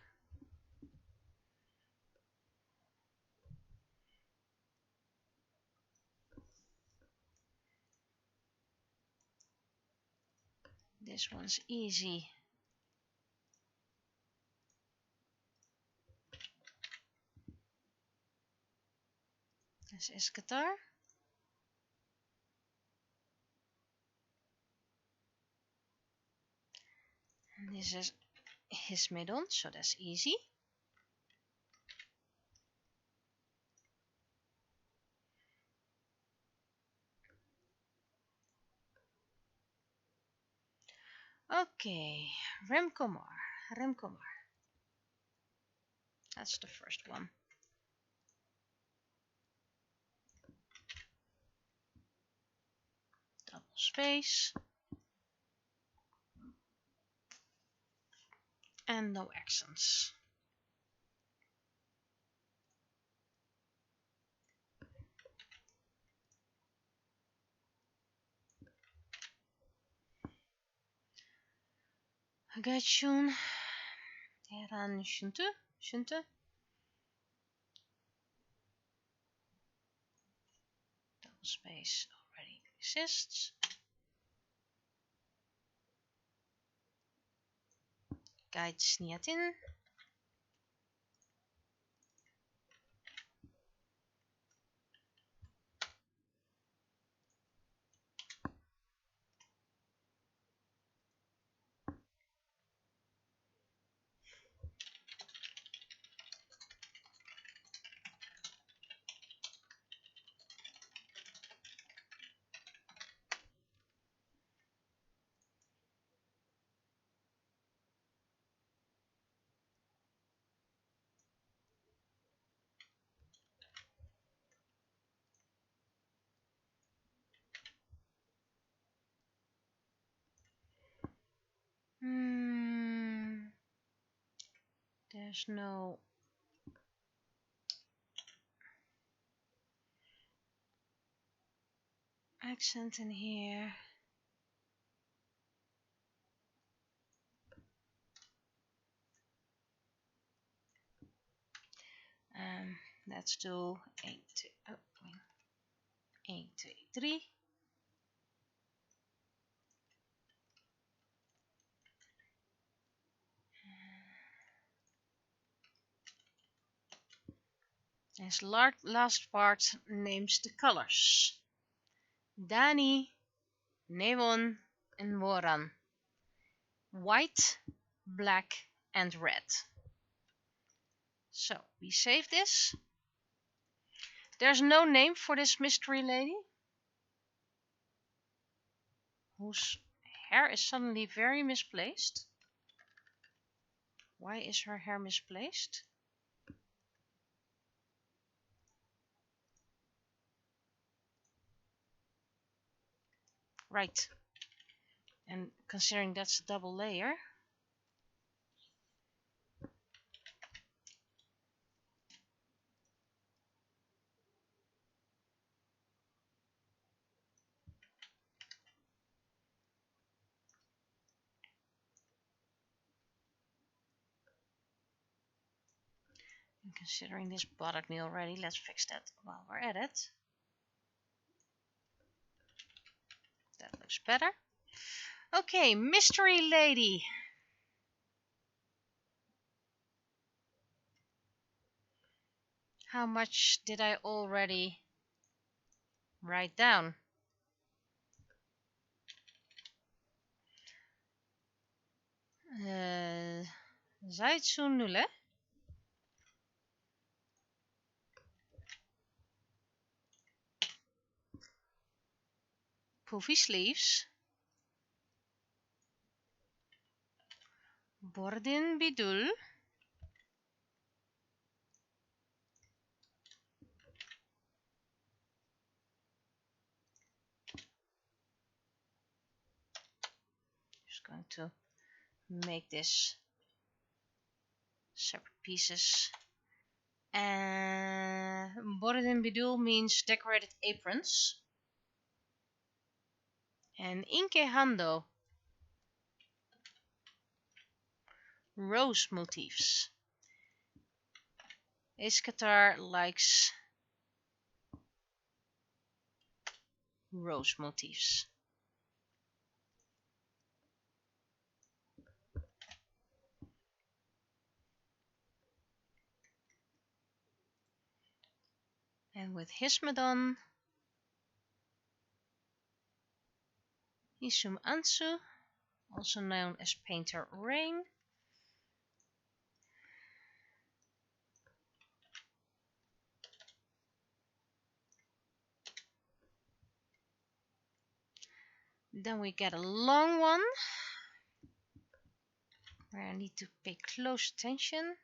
This one's easy. This is guitar. And this is his middle, so that's easy. Okay, Remkomar. That's the first one. Double space. And no accents. Gachun. Heran Shunte. Double space already exists. Guide Sniatin. There's no accent in here. Let's do 1, 2, 3. This last part names the colors. Dani, Nevon, and Moran. White, black, and red. So we save this. There's no name for this mystery lady, whose hair is suddenly very misplaced. Why is her hair misplaced? Right. And considering that's a double layer. And considering this bothered me already, let's fix that while we're at it. That looks better. Okay, mystery lady. How much did I already write down? Zaitsu nule. Poofy sleeves. Bordin bidul. Just going to make this separate pieces. And Bordin bidul means decorated aprons. And Inke hando. Rose motifs. Iskatar likes rose motifs. And with Hismedon, Isum Ansu, also known as Painter Rain. Then we get a long one, where I need to pay close attention.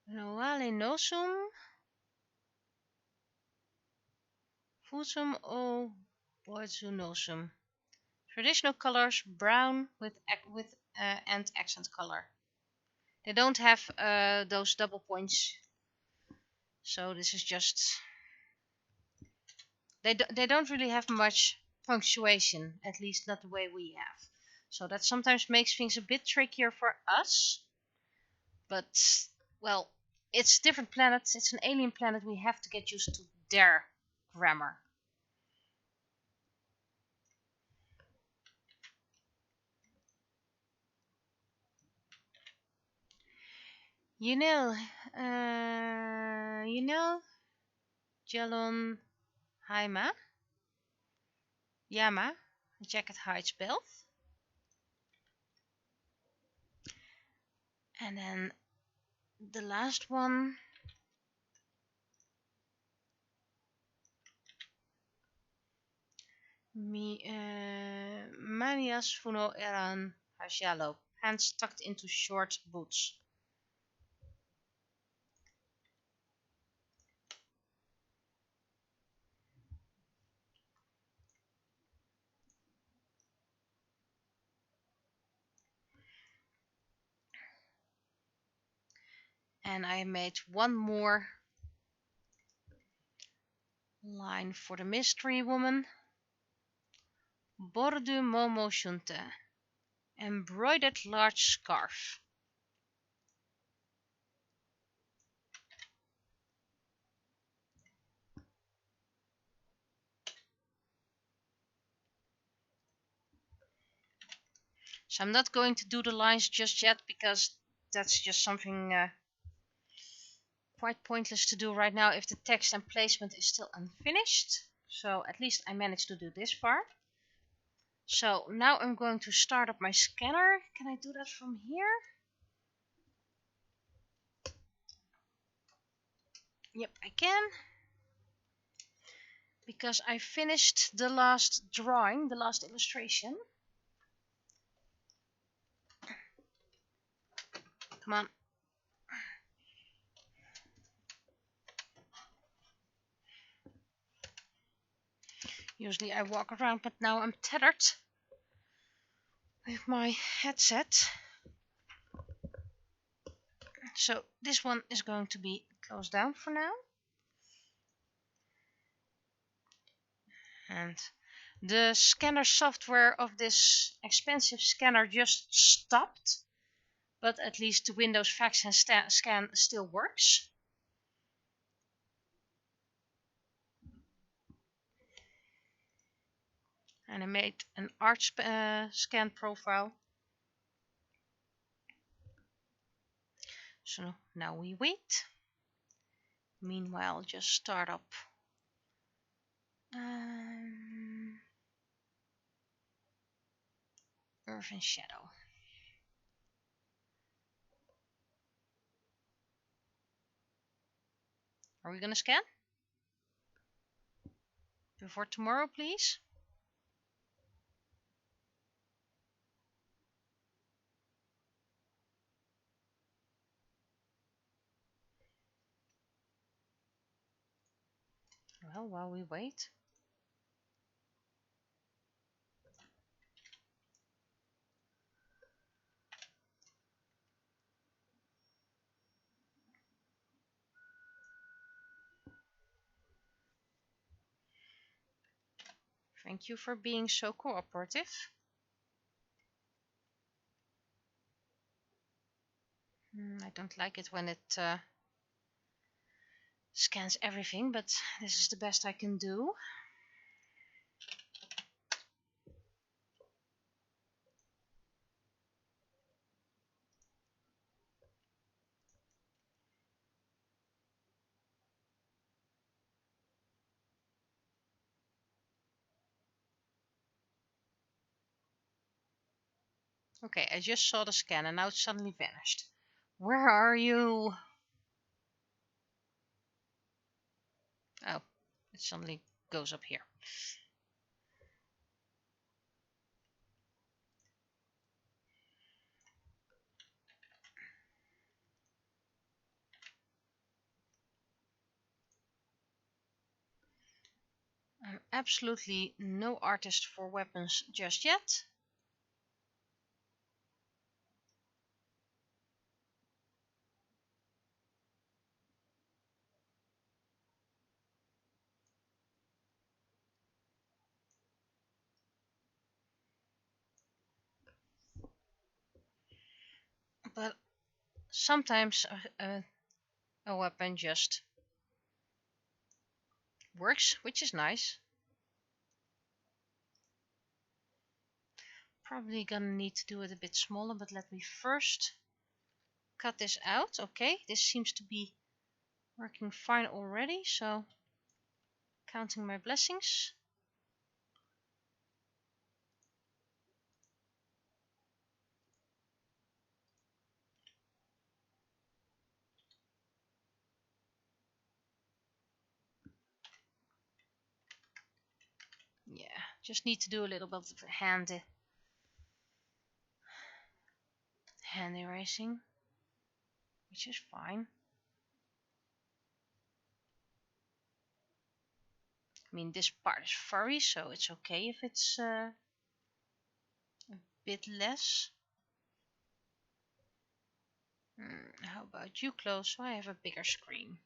Noale Nosum, Fusum O Boitsu Nosum. Traditional colors, brown with and accent color. They don't have those double points, so this is just... They don't really have much punctuation, at least not the way we have. So that sometimes makes things a bit trickier for us. But, well, it's different planets, it's an alien planet, we have to get used to their grammar. You know, Jalon Haima, Yama, Jacket Hides Belt. And then the last one, Manias Funo Eran Hajalo, hands tucked into short boots. And I made one more line for the mystery woman. Bordu Momo Shunte, embroidered large scarf. So I'm not going to do the lines just yet, because that's just something quite pointless to do right now if the text and placement is still unfinished. So at least I managed to do this far. So now I'm going to start up my scanner. Can I do that from here? Yep, I can. Because I finished the last drawing, the last illustration. Come on. Usually I walk around, but now I'm tethered with my headset. So this one is going to be closed down for now. And the scanner software of this expensive scanner just stopped. But at least the Windows Fax and Scan still works. And I made an art scan profile. So now we wait. Meanwhile, just start up Earth and Shadow. Are we gonna scan? Before tomorrow, please? Well, while we wait. Thank you for being so cooperative. I don't like it when it scans everything, but this is the best I can do. Okay, I just saw the scan and now it suddenly vanished. Where are you? Oh, it suddenly goes up here. I'm absolutely no artist for weapons just yet. But sometimes a weapon just works, which is nice. Probably gonna need to do it a bit smaller, but let me first cut this out. Okay, this seems to be working fine already, so counting my blessings. Yeah, just need to do a little bit of hand erasing, which is fine. I mean, this part is furry, so it's okay if it's a bit less. How about you close so I have a bigger screen?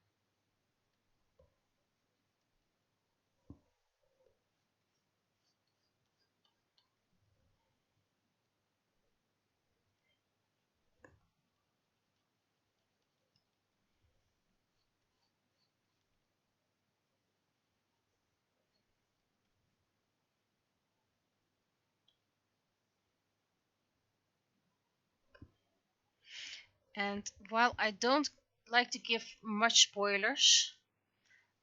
And while I don't like to give much spoilers,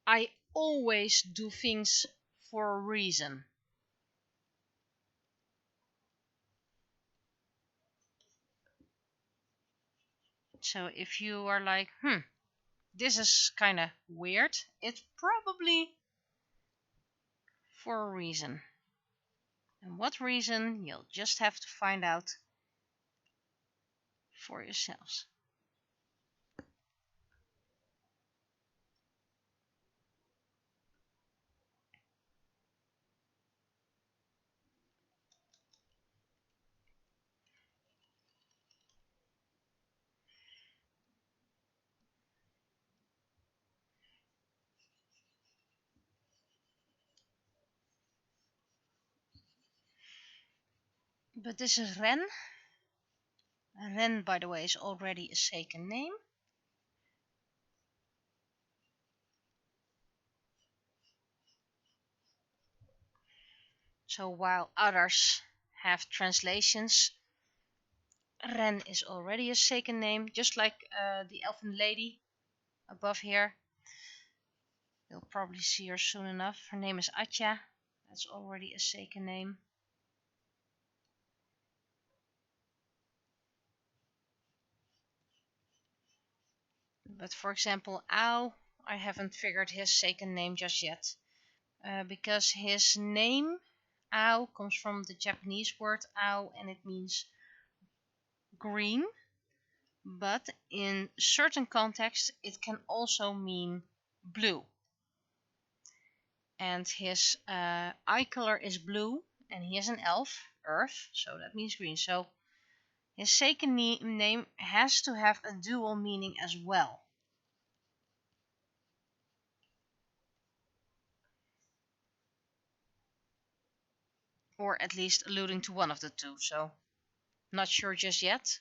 I always do things for a reason. So if you are like, this is kind of weird, it's probably for a reason. And what reason, you'll just have to find out for yourselves. But this is Ren. Ren, by the way, is already a Seiken name. So while others have translations, Ren is already a Seiken name, just like the elfin lady above here. You'll probably see her soon enough. Her name is Atya. That's already a Seiken name. But for example, Ao, I haven't figured his Seiken name just yet. Because his name, Ao, comes from the Japanese word Ao and it means green. But in certain contexts, it can also mean blue. And his eye color is blue, and he is an elf, earth, so that means green. So his Seiken name has to have a dual meaning as well. Or at least alluding to one of the two, so not sure just yet.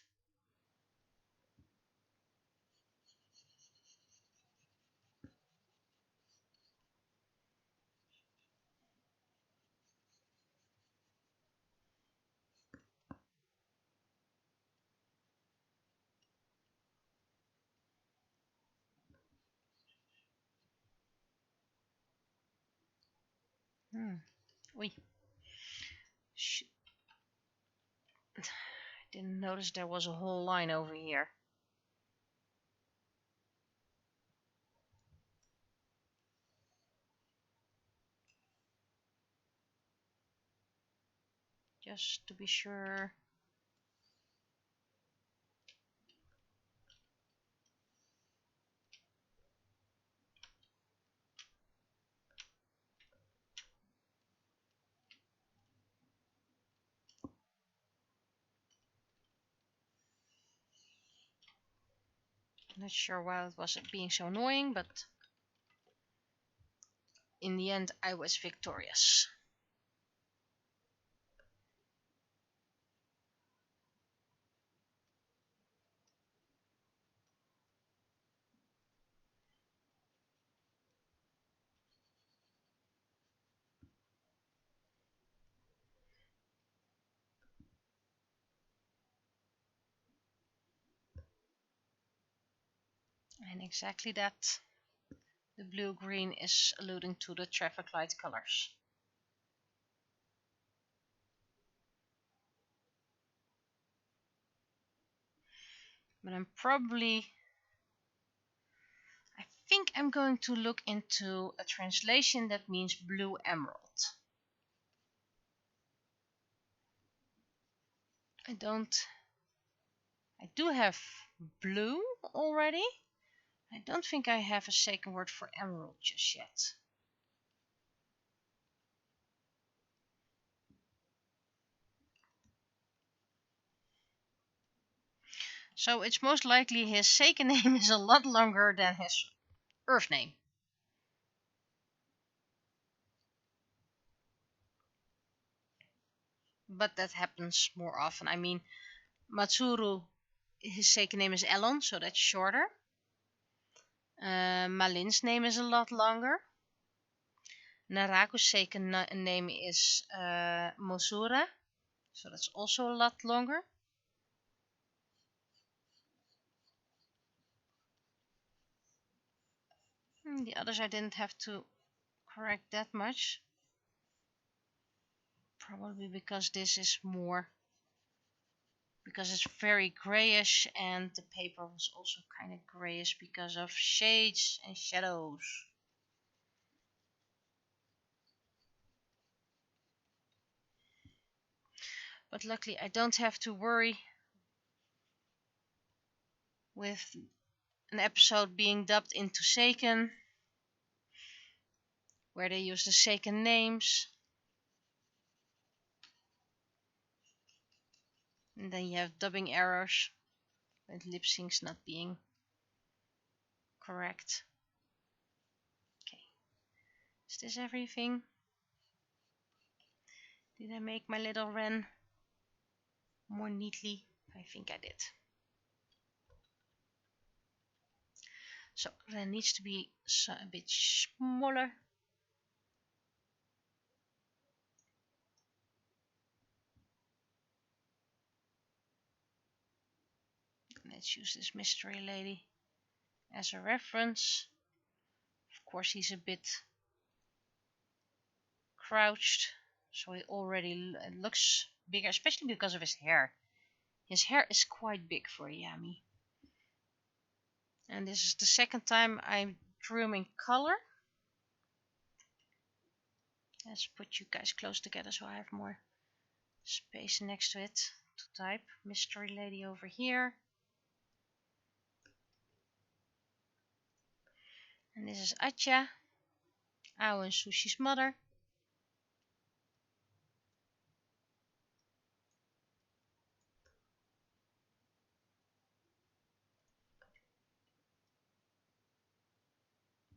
Oei. I Didn't notice there was a whole line over here. Just to be sure. Not sure why it was being so annoying, but in the end I was victorious. And exactly that. The blue-green is alluding to the traffic light colors. But I think I'm going to look into a translation that means blue emerald. I do have blue already. I don't think I have a second word for emerald just yet. So it's most likely his second name is a lot longer than his Earth name. But that happens more often. I mean, Matsuru, his second name is Elon, so that's shorter. Malin's name is a lot longer. Naraku's second name is Mosura, so that's also a lot longer. The others I didn't have to correct that much. Probably because this is more, because it's very grayish, and the paper was also kind of grayish because of shades and shadows. But luckily I don't have to worry with an episode being dubbed into Seiken, where they use the Seiken names. And then you have dubbing errors and lip syncs not being correct. Okay. Is this everything? Did I make my little Ren more neatly? I think I did. So Ren needs to be a bit smaller. Let's use this mystery lady as a reference. Of course, he's a bit crouched, so he already looks bigger, especially because of his hair. His hair is quite big for Yami. And this is the second time I drew him in color. Let's put you guys close together so I have more space next to it to type. Mystery lady over here. And this is Atya, Ao and Sushi's mother.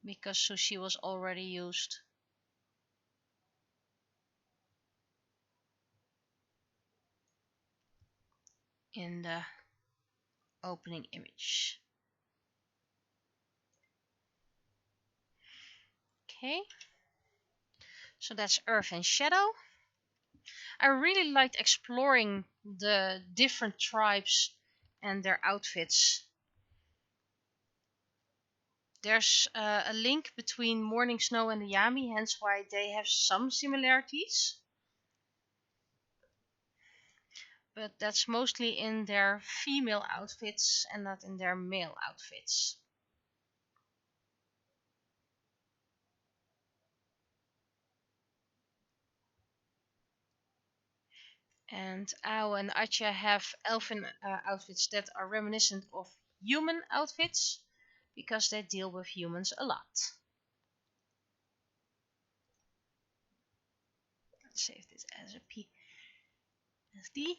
Because Sushi was already used. In the opening image. Okay. So that's Earth and Shadow. I really liked exploring the different tribes and their outfits. There's a link between Morning Snow and the Yami, hence why they have some similarities. but that's mostly in their female outfits and not in their male outfits. And Ao and Atja have elfin outfits that are reminiscent of human outfits because they deal with humans a lot. Let's save this as a PSD.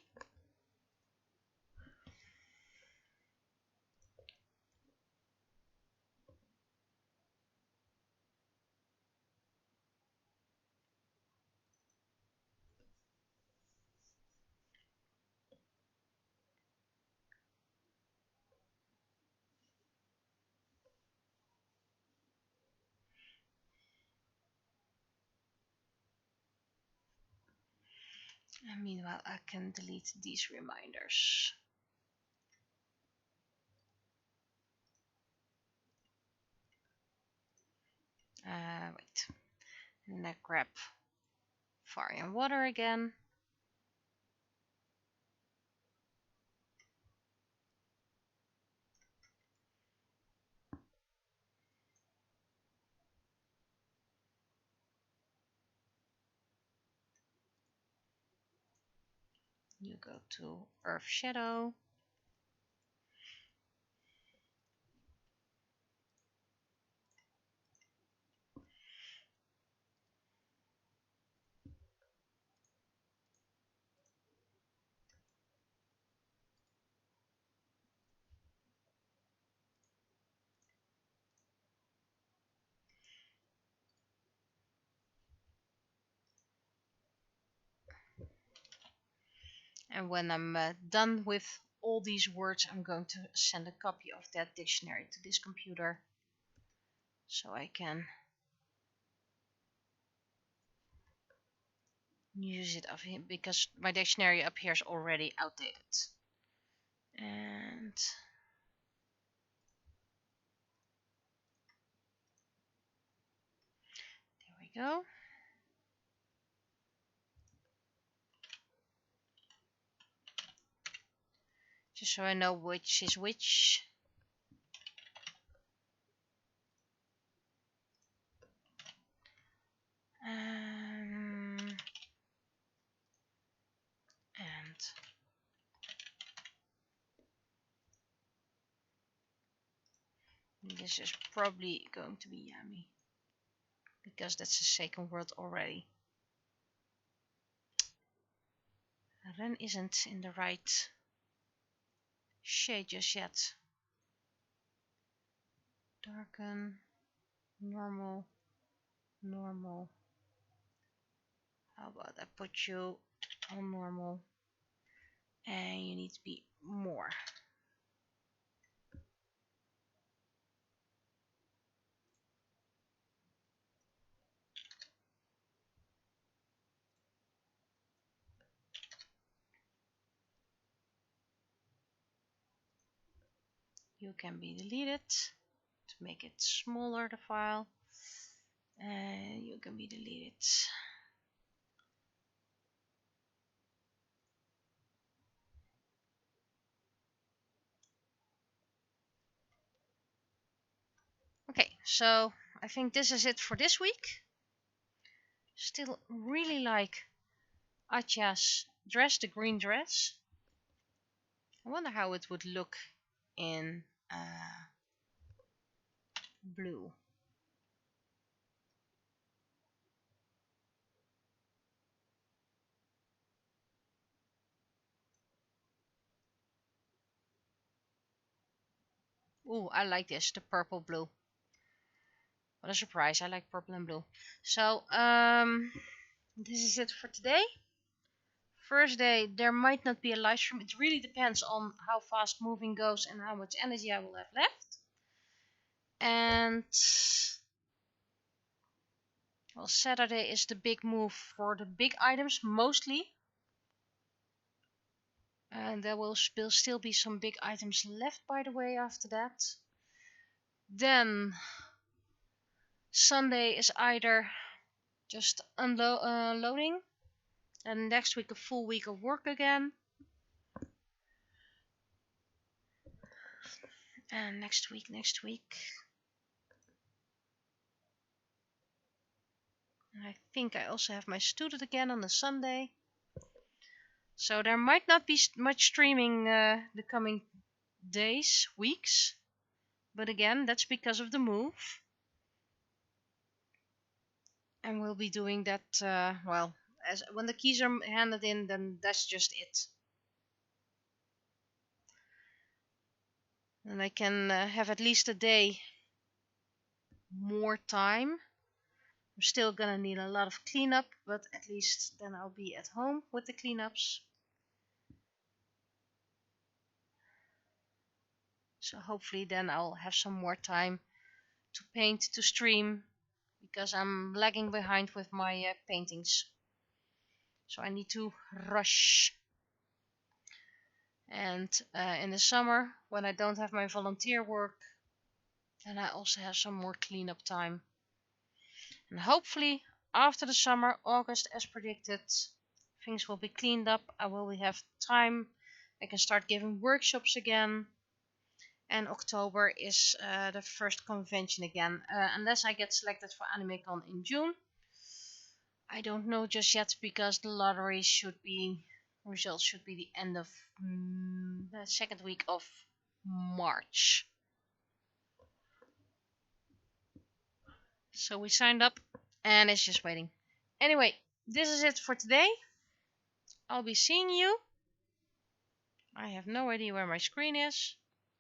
And meanwhile, I can delete these reminders. Wait. And then I grab fire and water again. You go to Earth Shadow. And when I'm done with all these words, I'm going to send a copy of that dictionary to this computer so I can use it of him, because my dictionary up here is already outdated. And there we go. Just so I know which is which. And this is probably going to be Yami, because that's the second word already. Ren isn't in the right shade just yet. Darken, normal, normal. How about I put you on normal, and you need to be more. You can be deleted to make it smaller, the file, and you can be deleted. Okay, so I think this is it for this week. Still really like Atja's dress, the green dress. I wonder how it would look in blue. Ooh, I like this, the purple blue. What a surprise, I like purple and blue. So, this is it for today. First day, there might not be a live stream. It really depends on how fast moving goes and how much energy I will have left. And well, Saturday is the big move for the big items mostly. And there will still be some big items left, by the way, after that. Then Sunday is either just unloading, and next week a full week of work again. And next week. And I think I also have my student again on the Sunday. So there might not be much streaming the coming days, weeks. But again, that's because of the move. And we'll be doing that, well, as when the keys are handed in, then that's just it. And I can have at least a day more time. I'm still gonna need a lot of cleanup, but at least then I'll be at home with the cleanups. So hopefully then I'll have some more time to paint, to stream, because I'm lagging behind with my paintings. So I need to rush. And in the summer, when I don't have my volunteer work, then I also have some more cleanup time. And hopefully after the summer, August as predicted, things will be cleaned up. I will have time. I can start giving workshops again. And October is the first convention again, unless I get selected for AnimeCon in June. I don't know just yet, because the lottery results should be the end of the second week of March. So we signed up and it's just waiting. Anyway, this is it for today. I'll be seeing you. I have no idea where my screen is.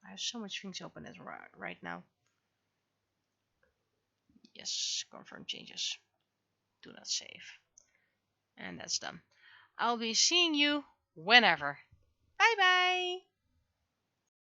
I have so much things open right now. Yes, confirm changes. Do not save. And that's done. I'll be seeing you whenever. Bye bye!